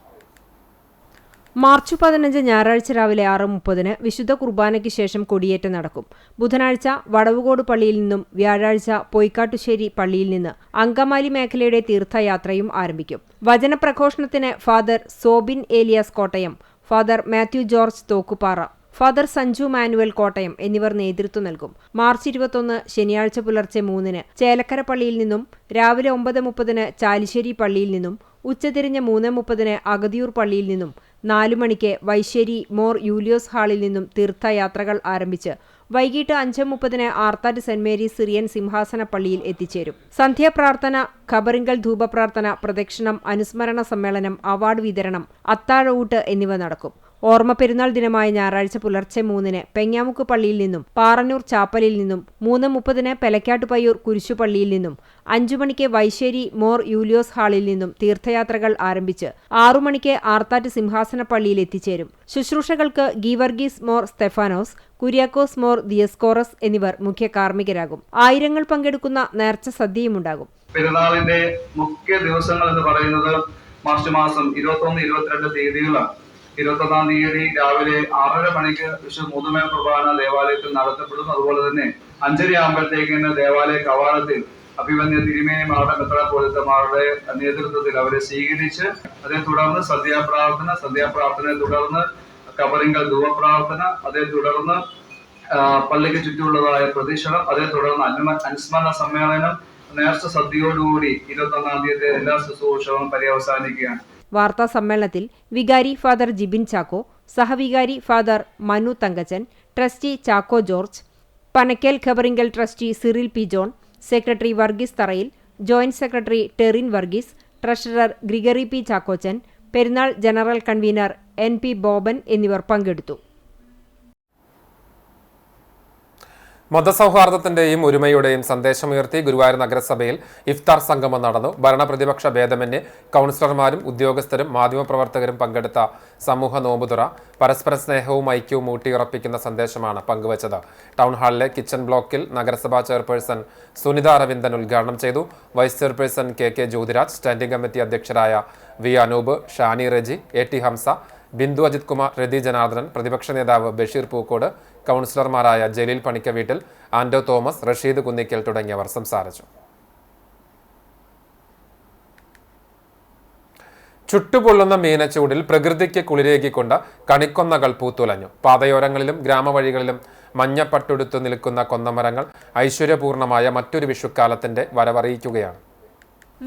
മാർച്ച് 15 ഞായറാഴ്ച രാവിലെ 6:30-ന് വിശുദ്ധ കുർബാനയ്ക്ക് ശേഷം കൊടിയേറ്റം നടക്കും. ബുധനാഴ്ച വടവുകോട് പള്ളിയിൽ നിന്നും വ്യാഴാഴ്ച പൊയ്ക്കാട്ടുശ്ശേരി പള്ളിയിൽ നിന്ന് അങ്കമാലി മേഖലയുടെ തീർത്ഥയാത്രയും ആരംഭിക്കും. വചനപ്രഘോഷണത്തിന് father Sobin Elias Kottayam, father Mathew George Thokkupara, father Sanju Manuel Kottayam എന്നിവർ നേതൃത്വം നൽകും. മാർച്ച് 21 ശനിയാഴ്ച പുലർച്ചെ 3-ന് ചേലക്കര പള്ളിയിൽ നിന്നും രാവിലെ 9:30-ന് ചാലിശ്ശേരി പള്ളിയിൽ നിന്നും ഉച്ചതിരിഞ്ഞ് 3:30-ന് അഗതിയൂർ പള്ളിയിൽ നിന്നും 4 മണിക്ക് വൈശ്ശേരി മോർ യൂലിയോസ് ഹാളിൽ നിന്നും തീർത്ഥയാത്രകൾ ആരംഭിച്ച് വൈകിട്ട് 5:30 ആർത്താറ്റ് സെന്റ് മേരീസ് സിറിയൻ സിംഹാസന പള്ളിയിൽ എത്തിച്ചേരും. സന്ധ്യാപ്രാർത്ഥന, ഖബറിങ്കൽ ധൂപപ്രാർത്ഥന, പ്രദക്ഷിണം, അനുസ്മരണ സമ്മേളനം, അവാർഡ് വിതരണം, അത്താഴഊട്ട് എന്നിവ നടക്കും. ഓർമ്മ പെരുന്നാൾ ദിനമായ ഞായറാഴ്ച പുലർച്ചെ 3-ന് പെങ്ങാമുക്ക് പള്ളിയിൽ നിന്നും പാറന്നൂർ ചാപ്പലിൽ നിന്നും 3:30 പെലക്കാട്ടുപയ്യൂർ കുരിശുപള്ളിയിൽ നിന്നും 5 മണിക്ക് വൈശ്ശേരി മോർ യൂലിയോസ് ഹാളിൽ നിന്നും തീർത്ഥയാത്രകൾ ആരംഭിച്ച് 6 മണിക്ക് ആർത്താറ്റ് സിംഹാസന പള്ളിയിൽ എത്തിച്ചേരും. ശുശ്രൂഷകൾക്ക് ഗീവർഗീസ് മോർ സ്തെഫാനോസ്, കുര്യാക്കോസ് മോർ ദിയസ്കോറസ് എന്നിവർ മുഖ്യ കാർമ്മികരാകും. ആയിരങ്ങൾ പങ്കെടുക്കുന്ന നേർച്ച സദ്യയുമുണ്ടാകും.
പെരുന്നാളിന്റെ മുഖ്യ ദിവസങ്ങൾ എന്ന് പറയുന്നത് മാർച്ച് മാസം 21-22 തീയതികളാണ്. 21-ാം തീയതി രാവിലെ 6:30 മണിക്ക് വിശുദ്ധ മൂന്നുമേൽ കുർബാന ദേവാലയത്തിൽ നടത്തപ്പെടും. അതുപോലെ തന്നെ 5:30 ആകുമ്പോഴത്തേക്കിന് ദേവാലയ കവാടത്തിൽ അഭിമന്യ തിരുമേനിമാരുടെ മെത്രാപ്പോലീത്തമാരുടെ നേതൃത്വത്തിൽ അവരെ സ്വീകരിച്ച് അതേ തുടർന്ന് സന്ധ്യാപ്രാർത്ഥനയെ തുടർന്ന് ഖബറിങ്കൽ ധൂപപ്രാർത്ഥന, അതേ തുടർന്ന് പള്ളിക്ക് ചുറ്റുമുള്ളതായ പ്രദക്ഷിണം, അതേ തുടർന്ന് അനുസ്മരണ സമ്മേളനം, നേർച്ച സദ്യയോടുകൂടി 21-ാം തീയതി എല്ലാ ശുശ്രൂഷകളും പര്യവസാനിക്കുകയാണ്.
വാർത്താ സമ്മേളനത്തിൽ വികാരി ഫാദർ ജിബിൻ ചാക്കോ, സഹവികാരി ഫാദർ മനു തങ്കച്ചൻ, ട്രസ്റ്റി ചാക്കോ ജോർജ്, പനക്കേൽ ഖബറിങ്കൽ trustee Cyril P John, secretary Varghese Tharayil, joint secretary Terin Varghese, treasurer Gregory P Chackochan, പെരുന്നാൾ ജനറൽ കൺവീനർ NP ബോബൻ എന്നിവർ പങ്കെടുത്തു.
മതസൗഹാർദ്ദത്തിന്റെയും ഒരുമയുടെയും സന്ദേശമുയർത്തി ഗുരുവായൂർ നഗരസഭയിൽ ഇഫ്താർ സംഗമം നടന്നു. ഭരണപ്രതിപക്ഷ ഭേദമന്യേ കൗൺസിലർമാരും ഉദ്യോഗസ്ഥരും മാധ്യമപ്രവർത്തകരും പങ്കെടുത്ത സമൂഹ നോമ്പുതുറ പരസ്പര സ്നേഹവും ഐക്യവും ഊട്ടിയുറപ്പിക്കുന്ന സന്ദേശമാണ് പങ്കുവച്ചത്. ടൗൺ ഹാളിലെ കിച്ചൺ ബ്ലോക്കിൽ നഗരസഭാ ചെയർപേഴ്സൺ സുനിത അരവിന്ദൻ ഉദ്ഘാടനം ചെയ്തു. Vice chairperson KK Jyothiraj, standing committee അധ്യക്ഷരായ V അനൂപ്, ഷാനി റെജി, AT ഹംസ, ബിന്ദു അജിത് കുമാർ, രതി ജനാർദ്ദനൻ, പ്രതിപക്ഷ നേതാവ് ബഷീർ പൂക്കോട്, കൗൺസിലർമാരായ ജലീൽ പണിക്കവീട്ടിൽ, ആൻഡോ തോമസ്, റഷീദ് കുന്നിക്കൽ തുടങ്ങിയവർ സംസാരിച്ചു. ചുട്ടുപൊള്ളുന്ന മീനച്ചൂടിൽ പ്രകൃതിക്ക് കുളിരേകിക്കൊണ്ട് കണിക്കൊന്നകൾ പൂത്തുലഞ്ഞു. പാതയോരങ്ങളിലും ഗ്രാമവഴികളിലും മഞ്ഞപ്പട്ടുടുത്തു നിൽക്കുന്ന കൊന്നമരങ്ങൾ ഐശ്വര്യപൂർണമായ മറ്റൊരു വിഷുക്കാലത്തിന്റെ വരവറിയിക്കുകയാണ്.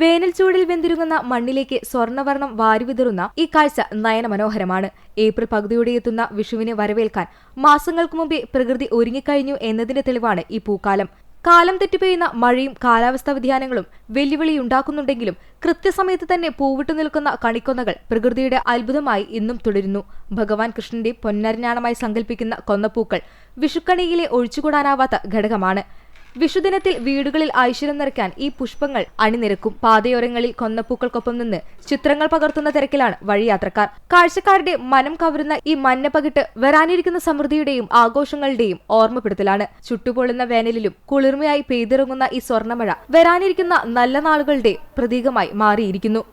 വേനൽ ചൂടിൽ വെന്തിരുങ്ങുന്ന മണ്ണിലേക്ക് സ്വർണ്ണവർണ്ണം വാരിവിതറുന്ന ഈ കാഴ്ച നയനമനോഹരമാണ്. ഏപ്രിൽ പകുതിയോടെ എത്തുന്ന വിഷുവിനെ വരവേൽക്കാൻ മാസങ്ങൾക്ക് മുമ്പേ പ്രകൃതി ഒരുങ്ങിക്കഴിഞ്ഞു എന്നതിന്റെ തെളിവാണ് ഈ പൂക്കാലം. കാലം തെറ്റിപ്പെയ്യുന്ന മഴയും കാലാവസ്ഥാ വ്യതിയാനങ്ങളും വെല്ലുവിളിയുണ്ടാക്കുന്നുണ്ടെങ്കിലും കൃത്യസമയത്ത് തന്നെ പൂവിട്ടു നിൽക്കുന്ന കണിക്കൊന്നകൾ പ്രകൃതിയുടെ അത്ഭുതമായി ഇന്നും തുടരുന്നു. ഭഗവാൻ കൃഷ്ണന്റെ പൊന്നരഞ്ഞാണമായി സങ്കല്പിക്കുന്ന കൊന്നപ്പൂക്കൾ വിഷുക്കണിയിലെ ഒഴിച്ചുകൂടാനാവാത്ത ഘടകമാണ്. വിഷുദിനത്തിൽ വീടുകളിൽ ഐശ്വര്യം നിറയ്ക്കാൻ ഈ പുഷ്പങ്ങൾ അണിനിരക്കും. പാതയോരങ്ങളിൽ കൊന്നപ്പൂക്കൾക്കൊപ്പം നിന്ന് ചിത്രങ്ങൾ പകർത്തുന്ന തിരക്കിലാണ് വഴിയാത്രക്കാർ. കാഴ്ചക്കാരുടെ മനം കവരുന്ന ഈ മഞ്ഞപ്പകിട്ട് വരാനിരിക്കുന്ന സമൃദ്ധിയുടെയും ആഘോഷങ്ങളുടെയും ഓർമ്മപ്പെടുത്തലാണ്. ചുട്ടുപൊള്ളുന്ന വേനലിലും കുളിർമയായി പെയ്തിറങ്ങുന്ന ഈ സ്വർണ്ണമഴ വരാനിരിക്കുന്ന നല്ല നാളുകളുടെ പ്രതീകമായി മാറിയിരിക്കുന്നു.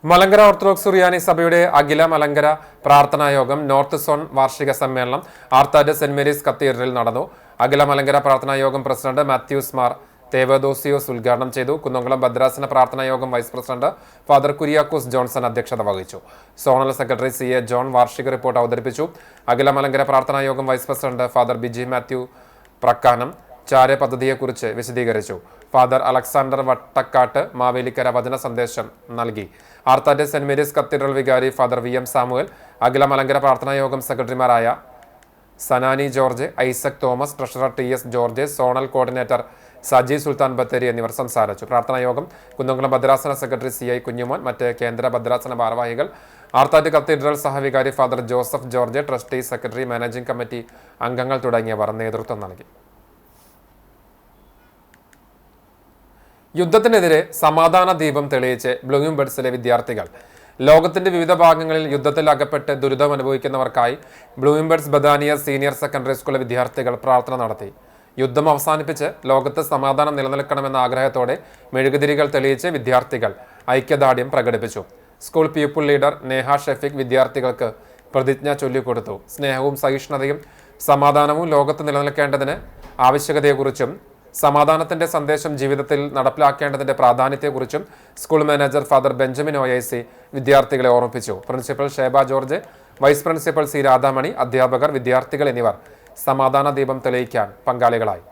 മലങ്കര ഓർത്തഡോക്സ് സുറിയാനി സഭയുടെ അഖില മലങ്കര പ്രാർത്ഥനായോഗം നോർത്ത് സോൺ വാർഷിക സമ്മേളനം ആർത്താറ്റ് സെന്റ് മേരീസ് കത്തീഡ്രലിൽ നടന്നു. അഖില മലങ്കര പ്രാർത്ഥനായോഗം പ്രസിഡന്റ് മാത്യൂസ് മാർ തേവദോസിയോസ് ഉദ്ഘാടനം ചെയ്തു. കുന്നംകുളം ഭദ്രാസന പ്രാർത്ഥനായോഗം vice president father Kuriakose Johnson അധ്യക്ഷത വഹിച്ചു. സോണൽ സെക്രട്ടറി CA ജോൺ വാർഷിക റിപ്പോർട്ട് അവതരിപ്പിച്ചു. അഖില മലങ്കര പ്രാർത്ഥനായോഗം vice president father Biji Mathew Prakkanam ചാര പദ്ധതിയെക്കുറിച്ച് വിശദീകരിച്ചു. ഫാദർ അലക്സാണ്ടർ വട്ടക്കാട്ട് മാവേലിക്കര വചന സന്ദേശം നൽകി. ആർത്താറ്റ് സെന്റ് മേരീസ് കത്തീഡ്രൽ വികാരി ഫാദർ VM സാമുവൽ, അഖില മലങ്കര പ്രാർത്ഥനായോഗം സെക്രട്ടറിമാരായ Sanani George, Isaac Thomas, treasurer TS George, zonal coordinator Saji Sultan Bathery എന്നിവർ സംസാരിച്ചു. പ്രാർത്ഥനായോഗം കുന്നംകുളം ഭദ്രാസന സെക്രട്ടറി CI കുഞ്ഞുമോൻ, മറ്റ് കേന്ദ്ര ഭദ്രാസന ഭാരവാഹികൾ, ആർത്താറ്റ് കത്തീഡ്രൽ സഹവികാരി father Joseph George, trustee, secretary, managing committee അംഗങ്ങൾ തുടങ്ങിയവർ നേതൃത്വം നൽകി. യുദ്ധത്തിനെതിരെ സമാധാന ദീപം തെളിയിച്ച് ബ്ലൂംബേർഡ്സിലെ വിദ്യാർത്ഥികൾ. ലോകത്തിന്റെ വിവിധ ഭാഗങ്ങളിൽ യുദ്ധത്തിൽ അകപ്പെട്ട് ദുരിതം അനുഭവിക്കുന്നവർക്കായി ബ്ലൂംബേർഡ്സ് ബദാനിയ സീനിയർ സെക്കൻഡറി സ്കൂളിലെ വിദ്യാർത്ഥികൾ പ്രാർത്ഥന നടത്തി. യുദ്ധം അവസാനിപ്പിച്ച് ലോകത്ത് സമാധാനം നിലനിൽക്കണമെന്ന ആഗ്രഹത്തോടെ മെഴുകുതിരികൾ തെളിയിച്ച് വിദ്യാർത്ഥികൾ ഐക്യദാർഢ്യം പ്രകടിപ്പിച്ചു. School people leader Neha Shefeeq വിദ്യാർത്ഥികൾക്ക് പ്രതിജ്ഞ ചൊല്ലിക്കൊടുത്തു. സ്നേഹവും സഹിഷ്ണുതയും സമാധാനവും ലോകത്ത് നിലനിൽക്കേണ്ടതിന് ആവശ്യകതയെക്കുറിച്ചും സമാധാനത്തിന്റെ സന്ദേശം ജീവിതത്തിൽ നടപ്പിലാക്കേണ്ടതിന്റെ പ്രാധാന്യത്തെക്കുറിച്ചും school manager father Benjamin OIC വിദ്യാർത്ഥികളെ ഓർമ്മിപ്പിച്ചു. Principal Sheba George, vice principal C Radhamani, അധ്യാപകർ, വിദ്യാർത്ഥികൾ എന്നിവർ സമാധാന ദീപം തെളിയിക്കാൻ പങ്കാളികളായി.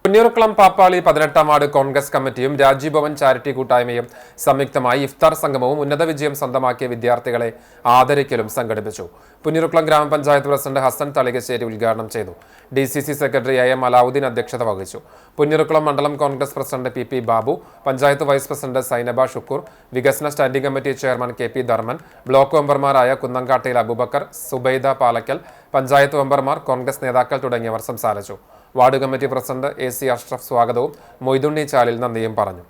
പുന്നൂർക്കുളം പാപ്പാളി 18-ാം വാർഡ് കോൺഗ്രസ് കമ്മിറ്റിയും രാജീവ് ഭവൻ ചാരിറ്റി കൂട്ടായ്മയും സംയുക്തമായി ഇഫ്താർ സംഗമവും ഉന്നത വിജയം സ്വന്തമാക്കിയ വിദ്യാർത്ഥികളെ ആദരിക്കലും സംഘടിപ്പിച്ചു. പുന്നൂർക്കുളം ഗ്രാമപഞ്ചായത്ത് പ്രസിഡന്റ് ഹസൻ തളികശ്ശേരി ഉദ്ഘാടനം ചെയ്തു. DCC സെക്രട്ടറി AM അലാവുദ്ദീൻ അധ്യക്ഷത വഹിച്ചു. പുന്നൂർക്കുളം മണ്ഡലം Congress president PP Babu, panchayat vice president Sainaba Shukkoor, വികസന standing committee chairman KP Dharman, block മെമ്പർമാരായ കുന്നംകാട്ടയിൽ അബൂബക്കർ, സുബൈദ പാലക്കൽ, പഞ്ചായത്ത് മെമ്പർമാർ, കോൺഗ്രസ് നേതാക്കൾ തുടങ്ങിയവർ സംസാരിച്ചു. Ward committee president AC Ashraf സ്വാഗതവും മൊയ്തുണ്ണി ചാലിൽ നന്ദിയും പറഞ്ഞു.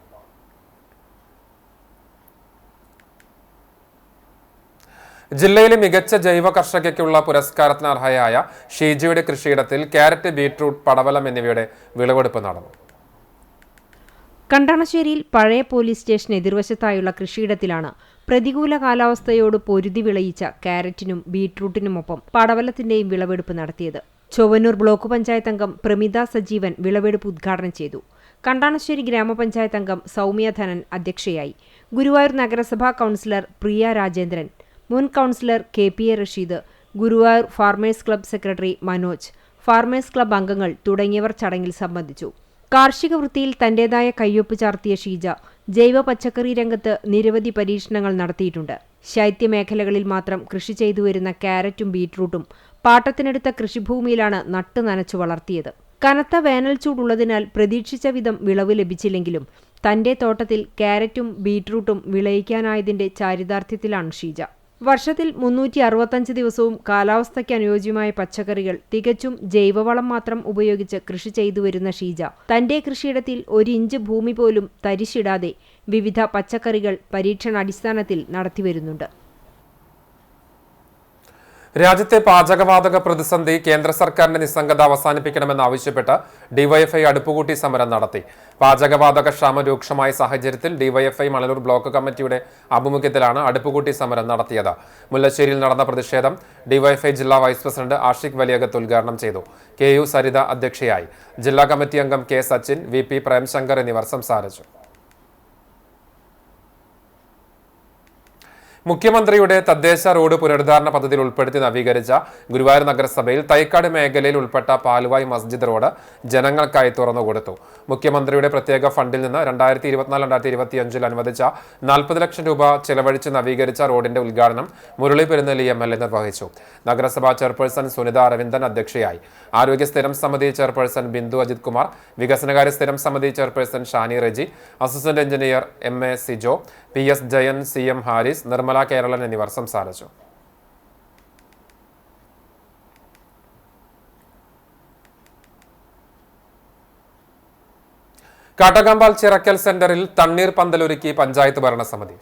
ജില്ലയിലെ മികച്ച ജൈവ കർഷകയ്ക്കുള്ള പുരസ്കാരത്തിന് അർഹയായ ഷീജയുടെ കൃഷിയിടത്തിൽ ക്യാരറ്റ്, ബീറ്റ്റൂട്ട്, പടവലം എന്നിവയുടെ വിളവെടുപ്പ് നടന്നു.
കണ്ടണശ്ശേരിയിൽ പഴയ പോലീസ് സ്റ്റേഷൻ എതിർവശത്തായുള്ള കൃഷിയിടത്തിലാണ് പ്രതികൂല കാലാവസ്ഥയോട് പൊരുതി വിളയിച്ച ക്യാരറ്റിനും ബീറ്റ്റൂട്ടിനുമൊപ്പം പടവലത്തിന്റെയും വിളവെടുപ്പ് നടത്തിയത്. ചൊവ്വന്നൂർ ബ്ലോക്ക് പഞ്ചായത്ത് അംഗം പ്രമിത സജീവൻ വിളവെടുപ്പ് ഉദ്ഘാടനം ചെയ്തു. കണ്ടാണശ്ശേരി ഗ്രാമപഞ്ചായത്ത് അംഗം സൗമ്യ ധനൻ അധ്യക്ഷയായി. ഗുരുവായൂർ നഗരസഭാ കൗൺസിലർ പ്രിയ രാജേന്ദ്രൻ, മുൻ councillor KPA Rasheed, Guruvayur farmers club secretary Manoj, farmers club അംഗങ്ങൾ തുടങ്ങിയവർ ചടങ്ങിൽ സംബന്ധിച്ചു. കാർഷിക വൃത്തിയിൽ തന്റേതായ കയ്യൊപ്പ് ചാർത്തിയ ഷീജ ജൈവ പച്ചക്കറി രംഗത്ത് നിരവധി പരീക്ഷണങ്ങൾ നടത്തിയിട്ടുണ്ട്. ശൈത്യമേഖലകളിൽ മാത്രം കൃഷി ചെയ്തുവരുന്ന ക്യാരറ്റും ബീറ്റ്റൂട്ടും പാട്ടത്തിനെടുത്ത കൃഷിഭൂമിയിലാണ് നട്ടു നനച്ചു വളർത്തിയത്. കനത്ത വേനൽ ചൂടുള്ളതിനാൽ പ്രതീക്ഷിച്ച വിധം വിളവ് ലഭിച്ചില്ലെങ്കിലും തന്റെ തോട്ടത്തിൽ ക്യാരറ്റും ബീറ്റ്റൂട്ടും വിളയിക്കാനായതിന്റെ ചാരിതാർത്ഥ്യത്തിലാണ് ഷീജ. വർഷത്തിൽ 365 ദിവസവും കാലാവസ്ഥയ്ക്ക് അനുയോജ്യമായ പച്ചക്കറികൾ തികച്ചും ജൈവവളം മാത്രം ഉപയോഗിച്ച് കൃഷി ചെയ്തുവരുന്ന ഷീജ തന്റെ കൃഷിയിടത്തിൽ 1 ഇഞ്ച് ഭൂമി പോലും തരിശിടാതെ വിവിധ പച്ചക്കറികൾ പരീക്ഷണാടിസ്ഥാനത്തിൽ നടത്തിവരുന്നുണ്ട്.
രാജ്യത്തെ പാചകവാതക പ്രതിസന്ധി കേന്ദ്ര സർക്കാരിന്റെ നിസ്സംഗത അവസാനിപ്പിക്കണമെന്നാവശ്യപ്പെട്ട് ഡിവൈഎഫ്ഐ അടുപ്പുകൂട്ടി സമരം നടത്തി. പാചകവാതക ക്ഷാമം രൂക്ഷമായ സാഹചര്യത്തിൽ ഡിവൈഎഫ്ഐ മണലൂർ ബ്ലോക്ക് കമ്മിറ്റിയുടെ ആഭിമുഖ്യത്തിലാണ് അടുപ്പുകൂട്ടി സമരം നടത്തിയത്. മുല്ലശ്ശേരിയിൽ നടന്ന പ്രതിഷേധം ഡിവൈഎഫ്ഐ ജില്ലാ വൈസ് പ്രസിഡന്റ് ആഷിഖ് വലിയകത്ത് ഉദ്ഘാടനം ചെയ്തു. KU സരിത അധ്യക്ഷയായി. ജില്ലാ കമ്മിറ്റി അംഗം K സച്ചിൻ, VP പ്രേംശങ്കർ എന്നിവർ സംസാരിച്ചു. മുഖ്യമന്ത്രിയുടെ തദ്ദേശ റോഡ് പുനരുദ്ധാരണ പദ്ധതിയിൽ ഉൾപ്പെടുത്തി നവീകരിച്ച ഗുരുവായൂർ നഗരസഭയിൽ തൈക്കാട് മേഖലയിൽ ഉൾപ്പെട്ട പാലുവായ് മസ്ജിദ് റോഡ് ജനങ്ങൾക്കായി തുറന്നുകൊടുത്തു. മുഖ്യമന്ത്രിയുടെ പ്രത്യേക ഫണ്ടിൽ നിന്ന് 2024-2025 അനുവദിച്ച 40 ലക്ഷം രൂപ ചെലവഴിച്ച് നവീകരിച്ച റോഡിന്റെ ഉദ്ഘാടനം മുരളി പെരുന്നെല്ലി MLA നിർവഹിച്ചു. നഗരസഭാ ചെയർപേഴ്സൺ സുനിത അരവിന്ദൻ അധ്യക്ഷയായി. ആരോഗ്യ സ്ഥിരം സമിതി ചെയർപേഴ്സൺ ബിന്ദു അജിത് കുമാർ, വികസനകാര്യ സ്ഥിരം സമിതി chairperson Shani Reji, assistant engineer MA Sijo, PS Jayan, CM Haris, Nirmala Keralan എന്നിവർ സംസാരിച്ചു. കാട്ടകമ്പാൽ ചിറക്കൽ സെന്ററിൽ തണ്ണീർ പന്തലൊരുക്കി പഞ്ചായത്ത് ഭരണസമിതി.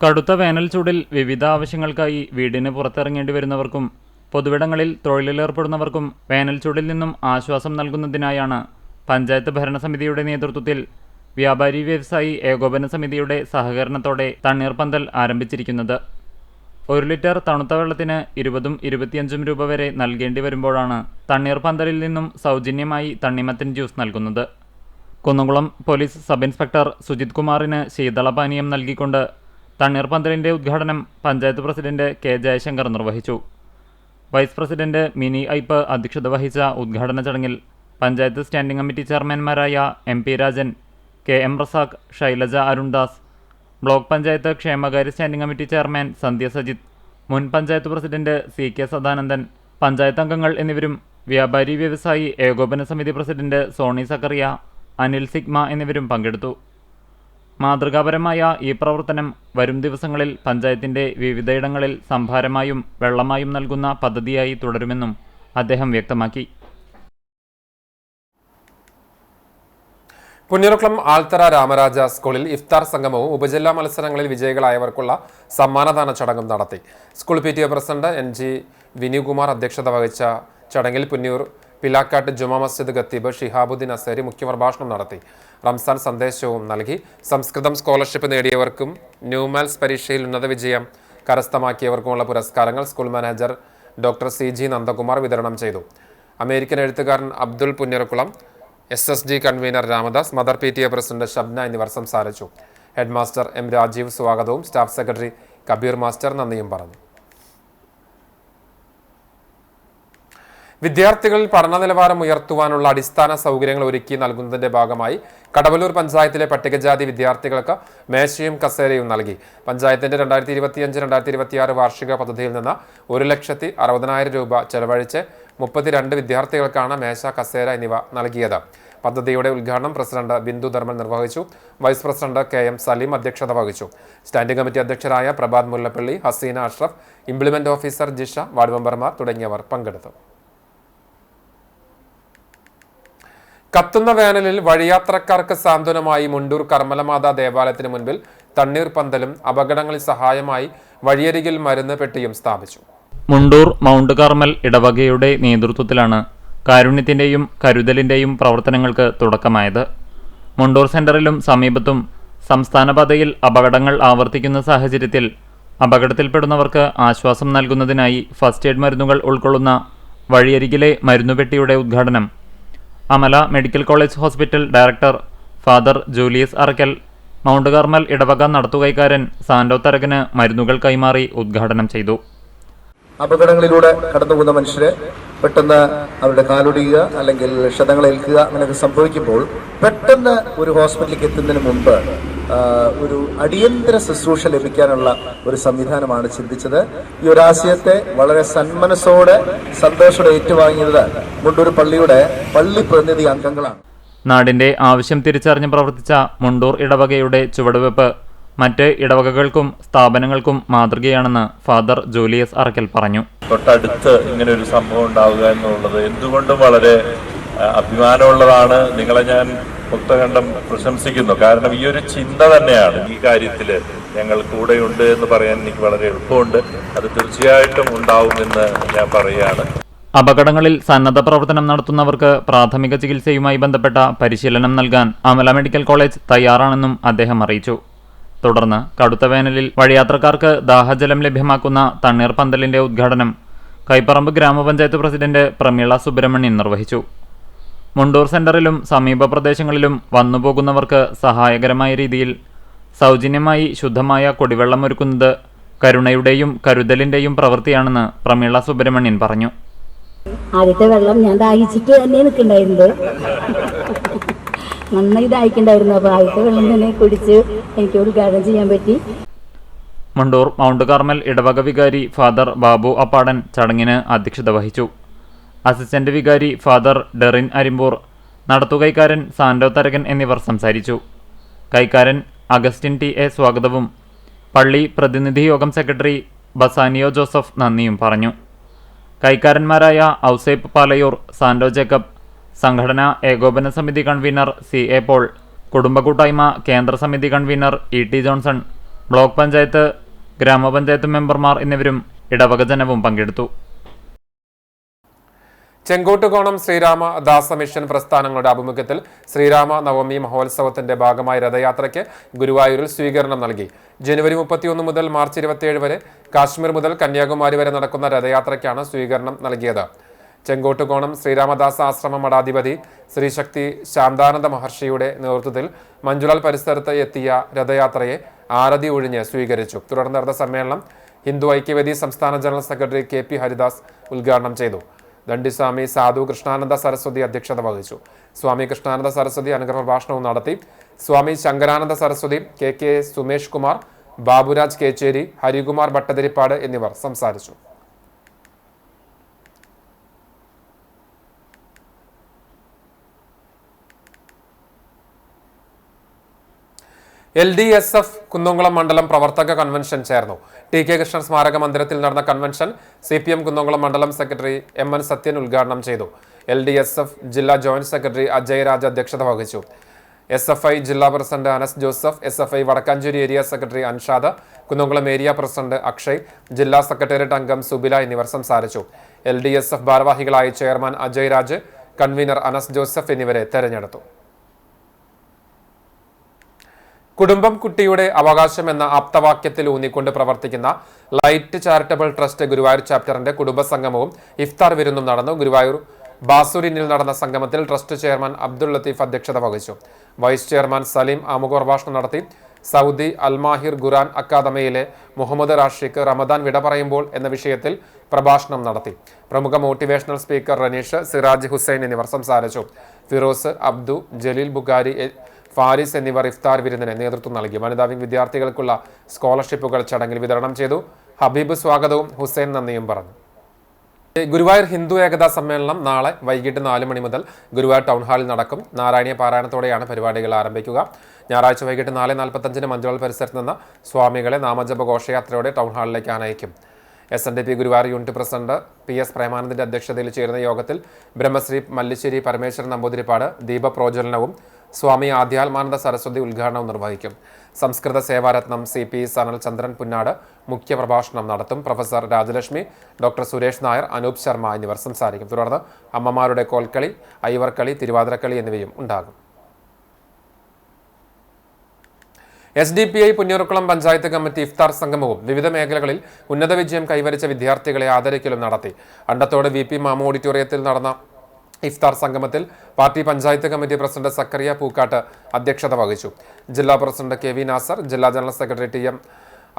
കടുത്ത വേനൽ ചൂടിൽ വിവിധ ആവശ്യങ്ങൾക്കായി വീടിന് പുറത്തിറങ്ങേണ്ടി വരുന്നവർക്കും പൊതുവിടങ്ങളിൽ തൊഴിലിലേർപ്പെടുന്നവർക്കും വേനൽ ചൂടിൽ നിന്നും ആശ്വാസം നൽകുന്നതിനായാണ് പഞ്ചായത്ത് ഭരണസമിതിയുടെ നേതൃത്വത്തിൽ വ്യാപാരി വ്യവസായി ഏകോപന സമിതിയുടെ സഹകരണത്തോടെ തണ്ണീർപന്തൽ ആരംഭിച്ചിരിക്കുന്നത്. 1 ലിറ്റർ തണുത്ത വെള്ളത്തിന് 20-25 രൂപ വരെ നൽകേണ്ടി വരുമ്പോഴാണ് തണ്ണീർപന്തലിൽ നിന്നും സൗജന്യമായി തണ്ണിമത്തൻ ജ്യൂസ് നൽകുന്നത്. Kunnamkulam police sub inspector Sujith കുമാറിന് ശീതളപാനീയം നൽകിക്കൊണ്ട് തണ്ണീർപന്തലിൻ്റെ ഉദ്ഘാടനം പഞ്ചായത്ത് പ്രസിഡന്റ് K ജയശങ്കർ നിർവഹിച്ചു. വൈസ് പ്രസിഡന്റ് മിനി ഐപ്പ് അധ്യക്ഷത വഹിച്ച ഉദ്ഘാടന ചടങ്ങിൽ പഞ്ചായത്ത് സ്റ്റാൻഡിംഗ് കമ്മിറ്റി ചെയർമാൻമാരായ MP Rajan, KM Razak, Shailaja Arundas, block panchayat ക്ഷേമകാര്യ standing committee chairman Sandhya Sajith, മുൻ പഞ്ചായത്ത് പ്രസിഡന്റ് CK സദാനന്ദൻ, പഞ്ചായത്ത് അംഗങ്ങൾ എന്നിവരും വ്യാപാരി വ്യവസായി ഏകോപന സമിതി പ്രസിഡന്റ് സോണി സക്കറിയ, അനിൽ സിഗ്മ എന്നിവരും പങ്കെടുത്തു. മാതൃകാപരമായ ഈ പ്രവർത്തനം വരും ദിവസങ്ങളിൽ പഞ്ചായത്തിൻ്റെ വിവിധയിടങ്ങളിൽ സംഭാരമായും വെള്ളമായും നൽകുന്ന പദ്ധതിയായി തുടരുമെന്നും അദ്ദേഹം വ്യക്തമാക്കി.
പുന്നൂർക്കുളം ആൽത്തറ രാമരാജ സ്കൂളിൽ ഇഫ്താർ സംഗമവും ഉപജില്ലാ മത്സരങ്ങളിൽ വിജയികളായവർക്കുള്ള സമ്മാനദാന ചടങ്ങും നടത്തി. School PTA president NG Vinukumar അധ്യക്ഷത വഹിച്ച ചടങ്ങിൽ പുന്നൂർ പിലാക്കാട്ട് ജുമാ മസ്ജിദ് ഖത്തീബ് ഷിഹാബുദ്ദീൻ അസേരി മുഖ്യപ്രഭാഷണം നടത്തി. റംസാൻ സന്ദേശവും നൽകി. സംസ്കൃതം സ്കോളർഷിപ്പ് നേടിയവർക്കും ന്യൂമാൽസ് പരീക്ഷയിൽ ഉന്നത വിജയം കരസ്ഥമാക്കിയവർക്കുമുള്ള പുരസ്കാരങ്ങൾ school manager doctor CG Nandakumar വിതരണം ചെയ്തു. അമേരിക്കൻ എഴുത്തുകാരൻ Abdul Punnoorkulam, SSG convener Ramadas, mother PTA president Shabna എന്നിവർ സംസാരിച്ചു. ഹെഡ് മാസ്റ്റർ M രാജീവ് സ്വാഗതവും സ്റ്റാഫ് സെക്രട്ടറി കബീർ മാസ്റ്റർ നന്ദിയും പറഞ്ഞു. വിദ്യാർത്ഥികളിൽ പഠന നിലവാരം ഉയർത്തുവാനുള്ള അടിസ്ഥാന സൗകര്യങ്ങൾ ഒരുക്കി നൽകുന്നതിന്റെ ഭാഗമായി കടവല്ലൂർ പഞ്ചായത്തിലെ പട്ടികജാതി വിദ്യാർത്ഥികൾക്ക് മേശയും കസേരയും നൽകി. പഞ്ചായത്തിന്റെ 2025-2026 വാർഷിക പദ്ധതിയിൽ നിന്ന് 1,60,000 രൂപ ചെലവഴിച്ച് 32 വിദ്യാർത്ഥികൾക്കാണ് മേശ, കസേര എന്നിവ നൽകിയത്. പദ്ധതിയുടെ ഉദ്ഘാടനം പ്രസിഡന്റ് ബിന്ദു ധർമ്മൻ നിർവഹിച്ചു. വൈസ് പ്രസിഡന്റ് KM സലീം അധ്യക്ഷത വഹിച്ചു. സ്റ്റാൻഡിംഗ് കമ്മിറ്റി അധ്യക്ഷരായ Prabhath Mullappally, Haseena Ashraf, implement officer Jisha, ward മെമ്പർമാർ തുടങ്ങിയവർ പങ്കെടുത്തു. കത്തുന്ന വേനലിൽ വഴിയാത്രക്കാർക്ക് സാന്ത്വനമായി മുണ്ടൂർ കർമ്മലമാതാ ദേവാലയത്തിന് മുൻപിൽ തണ്ണീർ പന്തലും അപകടങ്ങളിൽ സഹായമായി വഴിയരികിൽ മരുന്ന് പെട്ടിയും സ്ഥാപിച്ചു.
മുണ്ടൂർ മൗണ്ട് കാർമൽ ഇടവകയുടെ നേതൃത്വത്തിലാണ് കാരുണ്യത്തിന്റെയും കരുതലിന്റെയും പ്രവർത്തനങ്ങൾക്ക് തുടക്കമായത്. മുണ്ടൂർ സെന്ററിലും സമീപത്തും സംസ്ഥാനപാതയിൽ അപകടങ്ങൾ ആവർത്തിക്കുന്ന സാഹചര്യത്തിൽ അപകടത്തിൽപ്പെടുന്നവർക്ക് ആശ്വാസം നൽകുന്നതിനായി ഫസ്റ്റ് എയ്ഡ് മരുന്നുകൾ ഉൾക്കൊള്ളുന്ന വഴിയരികിലെ മരുന്നുപെട്ടിയുടെ ഉദ്ഘാടനം Amala medical college hospital director father Julius Arakkal, mount Carmel ഇടവക നടത്തുകൈക്കാരൻ സാൻഡോ തരകന് മരുന്നുകൾ കൈമാറി ഉദ്ഘാടനം ചെയ്തു.
അപകടങ്ങളിലൂടെ കടന്നുപോകുന്ന മനുഷ്യരെ പെട്ടെന്ന് അവരുടെ കാലൊടിയുക അല്ലെങ്കിൽ ക്ഷതങ്ങളേൽക്കുക അങ്ങനെയൊക്കെ സംഭവിക്കുമ്പോൾ പെട്ടെന്ന് ഒരു ഹോസ്പിറ്റലിലേക്ക് എത്തുന്നതിന് മുമ്പ് ഒരു അടിയന്തര ശുശ്രൂഷ ലഭിക്കാനുള്ള ഒരു സംവിധാനമാണ് ചിന്തിച്ചത്. ഈ ഒരു ആശയത്തെ വളരെ സന്മനസ്സോടെ സന്തോഷത്തോടെ ഏറ്റുവാങ്ങിയത് മുണ്ടൂർ പള്ളിയുടെ പള്ളി പ്രതിനിധി അംഗങ്ങളാണ്.
നാടിന്റെ ആവശ്യം തിരിച്ചറിഞ്ഞ് പ്രവർത്തിച്ച മുണ്ടൂർ ഇടവകയുടെ ചുവടുവെപ്പ് മറ്റ് ഇടവകകൾക്കും സ്ഥാപനങ്ങൾക്കും മാതൃകയാണെന്ന് ഫാദർ ജൂലിയസ് അറക്കൽ പറഞ്ഞു.
തൊട്ടടുത്ത് ഇങ്ങനെ ഒരു സംഭവം ഉണ്ടാവുക എന്നുള്ളത് എന്തുകൊണ്ടും വളരെ അഭിമാനമുള്ളതാണ്. നിങ്ങളെ ഞാൻ മുക്തകണ്ഠം പ്രശംസിക്കുന്നു. കാരണം ഈ ഒരു ചിന്ത തന്നെയാണ് ഈ കാര്യത്തിൽ ഞങ്ങൾ കൂടെയുണ്ട് എന്ന് പറയാൻ എനിക്ക് വളരെ എളുപ്പമുണ്ട്. അത് തീർച്ചയായിട്ടും ഉണ്ടാവുമെന്ന് ഞാൻ പറയുകയാണ്.
അപകടങ്ങളിൽ സന്നദ്ധ പ്രവർത്തനം നടത്തുന്നവർക്ക് പ്രാഥമിക ചികിത്സയുമായി ബന്ധപ്പെട്ട പരിശീലനം നൽകാൻ അമല മെഡിക്കൽ കോളേജ് തയ്യാറാണെന്നും അദ്ദേഹം അറിയിച്ചു. തുടർന്ന് കടുത്ത വേനലിൽ വഴിയാത്രക്കാർക്ക് ദാഹജലം ലഭ്യമാക്കുന്ന തണ്ണീർ പന്തലിന്റെ ഉദ്ഘാടനം കൈപ്പറമ്പ് ഗ്രാമപഞ്ചായത്ത് പ്രസിഡന്റ് പ്രമീള സുബ്രഹ്മണ്യൻ നിർവഹിച്ചു. മുണ്ടൂർ സെന്ററിലും സമീപ പ്രദേശങ്ങളിലും വന്നുപോകുന്നവർക്ക് സഹായകരമായ രീതിയിൽ സൗജന്യമായി ശുദ്ധമായ കുടിവെള്ളം ഒരുക്കുന്നത് കരുണയുടെയും കരുതലിന്റെയും പ്രവൃത്തിയാണെന്ന് പ്രമീള സുബ്രഹ്മണ്യൻ പറഞ്ഞു.
ആദ്യത്തെ വെള്ളം ഞാൻ ദാഹിച്ചിട്ട് തന്നെ നിൽക്കണ്ടായിരുന്നത്, നന്നായി ദാഹിക്കണ്ടായിരുന്നു. അപ്പോൾ ആദ്യത്തെ വെള്ളം തന്നെ കുടിച്ച് എനിക്ക് ഉദ്ഘാടനം ചെയ്യാൻ പറ്റി.
മുണ്ടൂർ മൗണ്ട് കാർമൽ ഇടവക വികാരി ഫാദർ ബാബു അപ്പാടൻ ചടങ്ങിന് അധ്യക്ഷത വഹിച്ചു. അസിസ്റ്റന്റ് വികാരി ഫാദർ ഡെറിൻ അരിമ്പൂർ, നടത്തുകൈക്കാരൻ സാൻഡോ തരകൻ എന്നിവർ സംസാരിച്ചു. കൈക്കാരൻ അഗസ്റ്റിൻ ടി.എ. സ്വാഗതവും പള്ളി പ്രതിനിധി യോഗം സെക്രട്ടറി ബസാനിയോ ജോസഫ് നന്ദിയും പറഞ്ഞു. കൈക്കാരന്മാരായ ഔസേപ്പ് പാലയൂർ, സാൻഡോ ജേക്കബ്, സംഘടനാ ഏകോപന സമിതി കൺവീനർ C.A. പോൾ, കുടുംബ കൂട്ടായ്മ കേന്ദ്ര സമിതി convener E.T. Johnson, block panchayat, ഗ്രാമപഞ്ചായത്ത് മെമ്പർമാർ എന്നിവരും ഇടവക ജനവും പങ്കെടുത്തു.
ചെങ്കോട്ടുകോണം ശ്രീരാമദാസ മിഷൻ പ്രസ്ഥാനങ്ങളുടെ ആഭിമുഖ്യത്തിൽ ശ്രീരാമ നവമി മഹോത്സവത്തിന്റെ ഭാഗമായി രഥയാത്രയ്ക്ക് ഗുരുവായൂരിൽ സ്വീകരണം നൽകി. ജനുവരി 31 മുതൽ മാർച്ച് 27 വരെ കാശ്മീർ മുതൽ കന്യാകുമാരി വരെ നടക്കുന്ന രഥയാത്രയ്ക്കാണ് സ്വീകരണം നൽകിയത്. ചെങ്കോട്ടുകോണം ശ്രീരാമദാസ ആശ്രമ മഠാധിപതി ശ്രീശക്തി ശാന്താനന്ദ മഹർഷിയുടെ നേതൃത്വത്തിൽ മഞ്ജുലാൽ പരിസരത്ത് എത്തിയ രഥയാത്രയെ ആരതി ഒഴിഞ്ഞ് സ്വീകരിച്ചു. തുടർന്ന് നടന്ന സമ്മേളനം ഹിന്ദു ഐക്യവേദി സംസ്ഥാന ജനറൽ സെക്രട്ടറി KP ഹരിദാസ് ഉദ്ഘാടനം ചെയ്തു. ദണ്ഡിസ്വാമി സാധു കൃഷ്ണാനന്ദ സരസ്വതി അധ്യക്ഷത വഹിച്ചു. സ്വാമി കൃഷ്ണാനന്ദ സരസ്വതി അനുഗ്രഹ പ്രഭാഷണവും നടത്തി. സ്വാമി ശങ്കരാനന്ദ സരസ്വതി, KK സുമേഷ് കുമാർ, ബാബുരാജ് കേച്ചേരി, ഹരികുമാർ ഭട്ടതിരിപ്പാട് എന്നിവർ സംസാരിച്ചു. LDSF കുന്നംകുളം മണ്ഡലം പ്രവർത്തക കൺവെൻഷൻ ചേർന്നു. TK കൃഷ്ണൻ സ്മാരക മന്ദിരത്തിൽ നടന്ന കൺവെൻഷൻ CPM കുന്നംകുളം മണ്ഡലം സെക്രട്ടറി MN സത്യൻ ഉദ്ഘാടനം ചെയ്തു. LDSF ജില്ലാ ജോയിന്റ് സെക്രട്ടറി അജയ് രാജ് അധ്യക്ഷത വഹിച്ചു. SFI ജില്ലാ president Anas Joseph, SFI Wadakkanchery area secretary Anshad, Kunnamkulam area president Akshay, ജില്ലാ സെക്രട്ടേറിയറ്റ് അംഗം സുബില എന്നിവർ സംസാരിച്ചു. LDSF ഭാരവാഹികളായി ചെയർമാൻ അജയ് രാജ്, കൺവീനർ അനസ് ജോസഫ് എന്നിവരെ തെരഞ്ഞെടുത്തു. കുടുംബം കുട്ടിയുടെ അവകാശം എന്ന ആപ്തവാക്യത്തിൽ ഊന്നിക്കൊണ്ട് പ്രവർത്തിക്കുന്ന ലൈറ്റ് ചാരിറ്റബിൾ ട്രസ്റ്റ് ഗുരുവായൂർ ചാപ്റ്ററിന്റെ കുടുംബസംഗമവും ഇഫ്താർ വിരുന്നും നടന്നു. ഗുരുവായൂർ ബാസുരിനിൽ നടന്ന സംഗമത്തിൽ ട്രസ്റ്റ് ചെയർമാൻ അബ്ദുൾ ലത്തീഫ് അധ്യക്ഷത വഹിച്ചു. വൈസ് ചെയർമാൻ സലീം ആമുഖ പ്രഭാഷണം നടത്തി. സൗദി അൽമാഹിർ ഖുറാൻ അക്കാദമിയിലെ മുഹമ്മദ് റാഷിഖ് റമദാൻ വിട പറയുമ്പോൾ എന്ന വിഷയത്തിൽ പ്രഭാഷണം നടത്തി. പ്രമുഖ മോട്ടിവേഷണൽ സ്പീക്കർ റനീഷ്, സിറാജ് ഹുസൈൻ എന്നിവർ സംസാരിച്ചു. ഫിറോസ്, അബ്ദു, ജലീൽ ബുഖാരി, ഫാരിസ് എന്നിവർ ഇഫ്താർ വിരുന്നിന് നേതൃത്വം നൽകി. വനിതാ വിംഗ് വിദ്യാർത്ഥികൾക്കുള്ള സ്കോളർഷിപ്പുകൾ ചടങ്ങിൽ വിതരണം ചെയ്തു. ഹബീബ് സ്വാഗതവും ഹുസൈൻ നന്ദിയും പറഞ്ഞു. ഗുരുവായൂർ ഹിന്ദു ഏകതാ സമ്മേളനം നാളെ വൈകിട്ട് 4 മണി മുതൽ ഗുരുവായൂർ ടൗൺ ഹാളിൽ നടക്കും. നാരായണീയ പാരായണത്തോടെയാണ് പരിപാടികൾ ആരംഭിക്കുക. ഞായറാഴ്ച വൈകിട്ട് 4:45 മഞ്ചോൾ പരിസരത്ത് നിന്ന് സ്വാമികളെ നാമജപ ഘോഷയാത്രയോടെ ടൗൺ ഹാളിലേക്ക് ആനയിക്കും. SNDP Guruvayur unit president PS പ്രേമാനന്ദിന്റെ അധ്യക്ഷതയിൽ ചേരുന്ന യോഗത്തിൽ ബ്രഹ്മശ്രീ മല്ലിശ്ശേരി പരമേശ്വരൻ നമ്പൂതിരിപ്പാട് ദീപപ്രോജ്വലനവും സ്വാമി ആധ്യാത്മാനന്ദ സരസ്വതി ഉദ്ഘാടനവും നിർവഹിക്കും. സംസ്കൃത സേവാരത്നം CP സനൽ ചന്ദ്രൻ പുന്നാട് മുഖ്യപ്രഭാഷണം നടത്തും. പ്രൊഫസർ രാജലക്ഷ്മി, ഡോക്ടർ സുരേഷ് നായർ, അനൂപ് ശർമ്മ എന്നിവർ സംസാരിക്കും. തുടർന്ന് അമ്മമാരുടെ കോൽക്കളി, ഐവർക്കളി, തിരുവാതിരക്കളി എന്നിവയും ഉണ്ടാകും. SDPI പുന്നൂർക്കുളം പഞ്ചായത്ത് കമ്മിറ്റി ഇഫ്താർ സംഗമവും വിവിധ മേഖലകളിൽ ഉന്നത വിജയം കൈവരിച്ച വിദ്യാർത്ഥികളെ ആദരിക്കലും നടത്തി. അണ്ടത്തോട് VP മാമു ഓഡിറ്റോറിയത്തിൽ നടന്ന ഇഫ്താർ സംഗമത്തിൽ party panchayat committee president Zacharia Pookkatt അധ്യക്ഷത വഹിച്ചു. ജില്ലാ പ്രസിഡന്റ് KV നാസർ, ജില്ലാ ജനറൽ സെക്രട്ടറി TM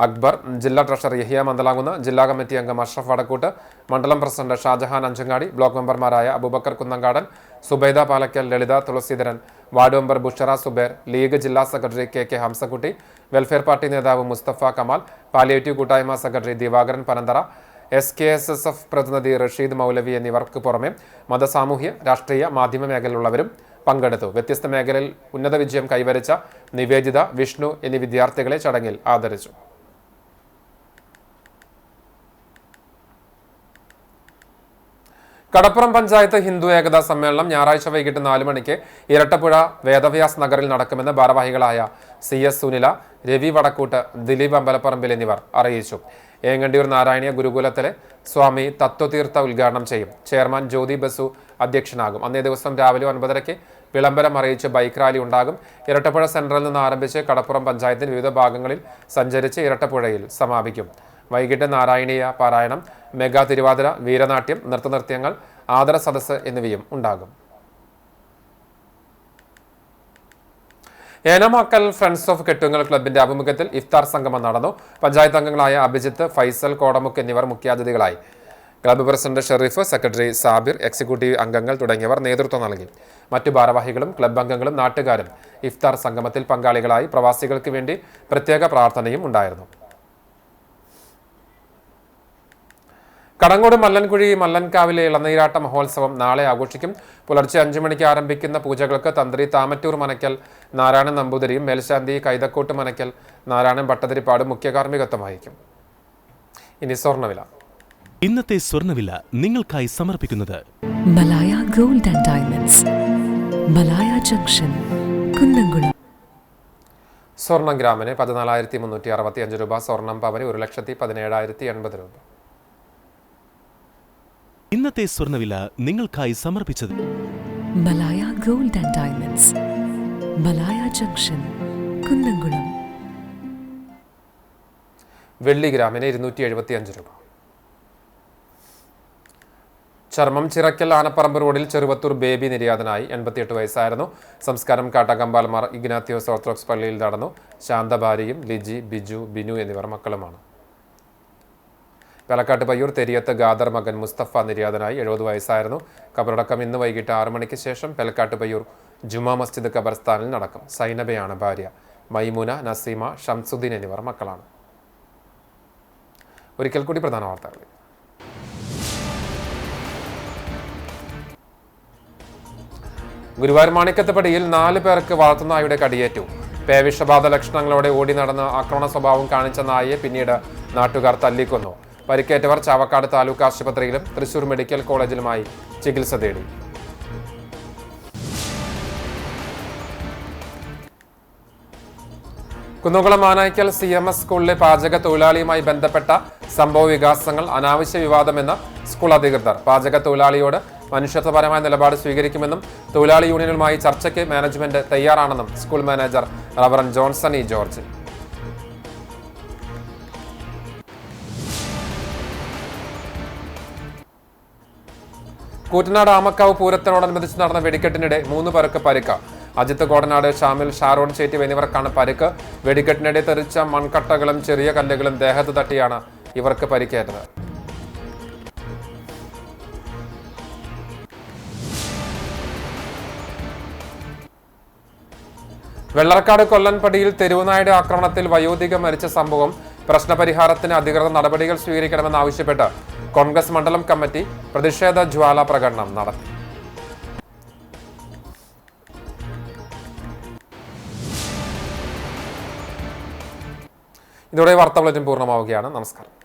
അക്ബർ, ജില്ലാ ട്രഷറർ യഹിയ മന്ദലാകുന്ന്, ജില്ലാ കമ്മിറ്റി അംഗം അഷ്റഫ് വടക്കൂട്ട്, മണ്ഡലം പ്രസിഡന്റ് ഷാജഹാൻ അഞ്ചങ്ങാടി, ബ്ലോക്ക് മെമ്പർമാരായ Aboobacker Kunnankadan, Subaida Palakkal, Lalitha Thulaseedharan, ward member Bushra Zubair, League ജില്ലാ secretary KK Hamsakutty, Welfare Party നേതാവ് മുസ്തഫ കമാൽ, പാലിയേറ്റീവ് കൂട്ടായ്മ സെക്രട്ടറി ദിവാകരൻ പനന്തറ, SKSSF പ്രതിനിധി റഷീദ് മൗലവി എന്നിവർക്ക് പുറമെ മതസാമൂഹ്യ, രാഷ്ട്രീയ, മാധ്യമ മേഖലയിലുള്ളവരും പങ്കെടുത്തു. വ്യത്യസ്ത മേഖലയിൽ ഉന്നത വിജയം കൈവരിച്ച നിവേദിത, വിഷ്ണു എന്നീ വിദ്യാർത്ഥികളെ ചടങ്ങിൽ ആദരിച്ചു. കടപ്പുറം പഞ്ചായത്ത് ഹിന്ദു ഏകതാ സമ്മേളനം ഞായറാഴ്ച വൈകിട്ട് 4 മണിക്ക് ഇരട്ടപ്പുഴ വേദവ്യാസ് നഗറിൽ നടക്കുമെന്ന് ഭാരവാഹികളായ CS സുനില, രവി വടക്കൂട്ട്, ദിലീപ് അമ്പലപ്പറമ്പിൽ എന്നിവർ അറിയിച്ചു. ഏങ്ങണ്ടിയൂർ നാരായണീയ ഗുരുകുലത്തിലെ സ്വാമി തത്വതീർത്ഥ ഉദ്ഘാടനം ചെയ്യും. ചെയർമാൻ ജ്യോതി ബസു അധ്യക്ഷനാകും. അന്നേ ദിവസം രാവിലെ 9:30 വിളംബരം അറിയിച്ച് ബൈക്ക് റാലി ഉണ്ടാകും. ഇരട്ടപ്പുഴ സെൻട്രലിൽ നിന്ന് ആരംഭിച്ച് കടപ്പുറം പഞ്ചായത്തിന് വിവിധ ഭാഗങ്ങളിൽ സഞ്ചരിച്ച് ഇരട്ടപ്പുഴയിൽ സമാപിക്കും. വൈകിട്ട് നാരായണീയ പാരായണം, മെഗാ തിരുവാതിര, വീരനാട്യം, നൃത്തനൃത്യങ്ങൾ, ആദര സദസ്സ് എന്നിവയും ഉണ്ടാകും. ഏനമാക്കൽ ഫ്രണ്ട്സ് ഓഫ് കെട്ടുങ്ങൽ ക്ലബിന്റെ ആഭിമുഖ്യത്തിൽ ഇഫ്താർ സംഗമം നടന്നു. പഞ്ചായത്ത് അംഗങ്ങളായ അഭിജിത്ത്, ഫൈസൽ കോടമുക്ക് എന്നിവർ മുഖ്യാതിഥികളായി. Club president Shereef, secretary Sabir, executive അംഗങ്ങൾ തുടങ്ങിയവർ നേതൃത്വം നൽകി. മറ്റു ഭാരവാഹികളും ക്ലബ്ബ് അംഗങ്ങളും നാട്ടുകാരും ഇഫ്താർ സംഗമത്തിൽ പങ്കാളികളായി. പ്രവാസികൾക്ക് വേണ്ടി പ്രത്യേക പ്രാർത്ഥനയും ഉണ്ടായിരുന്നു. കടങ്ങോട് മല്ലൻകുഴി മല്ലൻകാവിലെ ഇളനീരാട്ട മഹോത്സവം നാളെ ആഘോഷിക്കും. പുലർച്ചെ 5 മണിക്ക് ആരംഭിക്കുന്ന പൂജകൾക്ക് തന്ത്രി താമറ്റൂർ മനക്കൽ നാരായണൻ നമ്പൂതിരിയും മേൽശാന്തി കൈതക്കോട്ട് മനക്കൽ നാരായണൻ ഭട്ടതിരിപ്പാടും മുഖ്യ കാർമ്മികത്വം വഹിക്കും. ഇനി സ്വർണ്ണവില.
ഇന്നത്തെ സ്വർണ്ണവില നിങ്ങൾക്കായി സമർപ്പിക്കുന്നത്
Malaya gold and diamonds, Malaya junction, Kunnamkulam.
സ്വർണ്ണം ഗ്രാമിന് 14,365 രൂപ. സ്വർണ്ണം പവന് 1,17,080 രൂപ.
ഇന്നത്തെ സ്വർണ്ണവില നിങ്ങൾക്കായി സമർപ്പിച്ചത്
Malaya gold and diamonds, Malaya junction, Kunnamkulam.
വെള്ളി ഗ്രാമിന് 275 രൂപ. ചർമ്മം ചിറക്കൽ ആനപ്പറമ്പ് റോഡിൽ ചെറുവത്തൂർ ബേബി നിര്യാതനായി. 88 വയസ്സായിരുന്നു. സംസ്കാരം കാട്ടാക്കമ്പാൽമാർ ഇഗ്നാത്യോസ് ഓർത്തഡോക്സ് പള്ളിയിൽ നടന്നു. ശാന്തഭാര്യയും ലിജി, ബിജു, ബിനു എന്നിവർ മക്കളുമാണ്. പാലക്കാട്ട് പയ്യൂർ തെരിയത്ത് ഗാദർ മകൻ മുസ്തഫ നിര്യാതനായി. 70 വയസ്സായിരുന്നു. ഖബറടക്കം ഇന്ന് വൈകിട്ട് 6 മണിക്ക് ശേഷം പാലക്കാട്ട് പയ്യൂർ ജുമാ മസ്ജിദ് ഖബർസ്ഥാനിൽ നടക്കും. സൈനബയാണ് ഭാര്യ. മൈമുന, നസീമ, ഷംസുദ്ദീൻ എന്നിവർ മക്കളാണ്. ഒരിക്കൽ കൂടി പ്രധാന വാർത്തകൾ. ഗുരുവായൂർ മാണിക്കത്തുപടിയിൽ 4 പേർക്ക് വളർത്തുനായുടെ കടിയേറ്റു. പേവിഷബാധ ലക്ഷണങ്ങളോടെ ഓടി നടന്ന് ആക്രമണ സ്വഭാവം കാണിച്ച നായയെ പിന്നീട് നാട്ടുകാർ തല്ലിക്കൊന്നു. പരിക്കേറ്റവർ ചാവക്കാട് താലൂക്ക് ആശുപത്രിയിലും തൃശൂർ മെഡിക്കൽ കോളേജിലുമായി ചികിത്സ തേടി. കുന്നംകുളം മാനായ്ക്കൽ CMS സ്കൂളിലെ പാചക തൊഴിലാളിയുമായി ബന്ധപ്പെട്ട സംഭവ വികാസങ്ങൾ അനാവശ്യ വിവാദമെന്ന് സ്കൂൾ അധികൃതർ. പാചക തൊഴിലാളിയോട് മനുഷ്യത്വപരമായ നിലപാട് സ്വീകരിക്കുമെന്നും തൊഴിലാളി യൂണിയനുമായി ചർച്ചയ്ക്ക് മാനേജ്മെന്റ് തയ്യാറാണെന്നും school manager reverend Johnson E George. Koottanad Amakkavu പൂരത്തിനോടനുബന്ധിച്ച് നടന്ന വെടിക്കെട്ടിനിടെ 3 പേർക്ക് പരിക്ക്. അജിത്ത് കോടനാട്, ഷാമിൽ, ഷാരോൺ ചേറ്റി എന്നിവർക്കാണ് പരിക്ക്. വെടിക്കെട്ടിനിടെ തെറിച്ച മൺകട്ടകളും ചെറിയ കല്ലുകളും ദേഹത്ത് തട്ടിയാണ് ഇവർക്ക് പരിക്കേറ്റത്. വെള്ളർക്കാട് കൊല്ലൻപടിയിൽ തെരുവുനായുടെ ആക്രമണത്തിൽ വയോധിക മരിച്ച സംഭവം പ്രശ്നപരിഹാരത്തിന് അധികൃതർ നടപടികൾ സ്വീകരിക്കണമെന്നാവശ്യപ്പെട്ട് കോൺഗ്രസ് മണ്ഡലം കമ്മിറ്റി പ്രതിഷേധ ജ്വാല പ്രകടനം നടത്തി. ഇതോടെ വാർത്താ ബുള്ളറ്റിൻ പൂർണ്ണമാവുകയാണ്. നമസ്കാരം.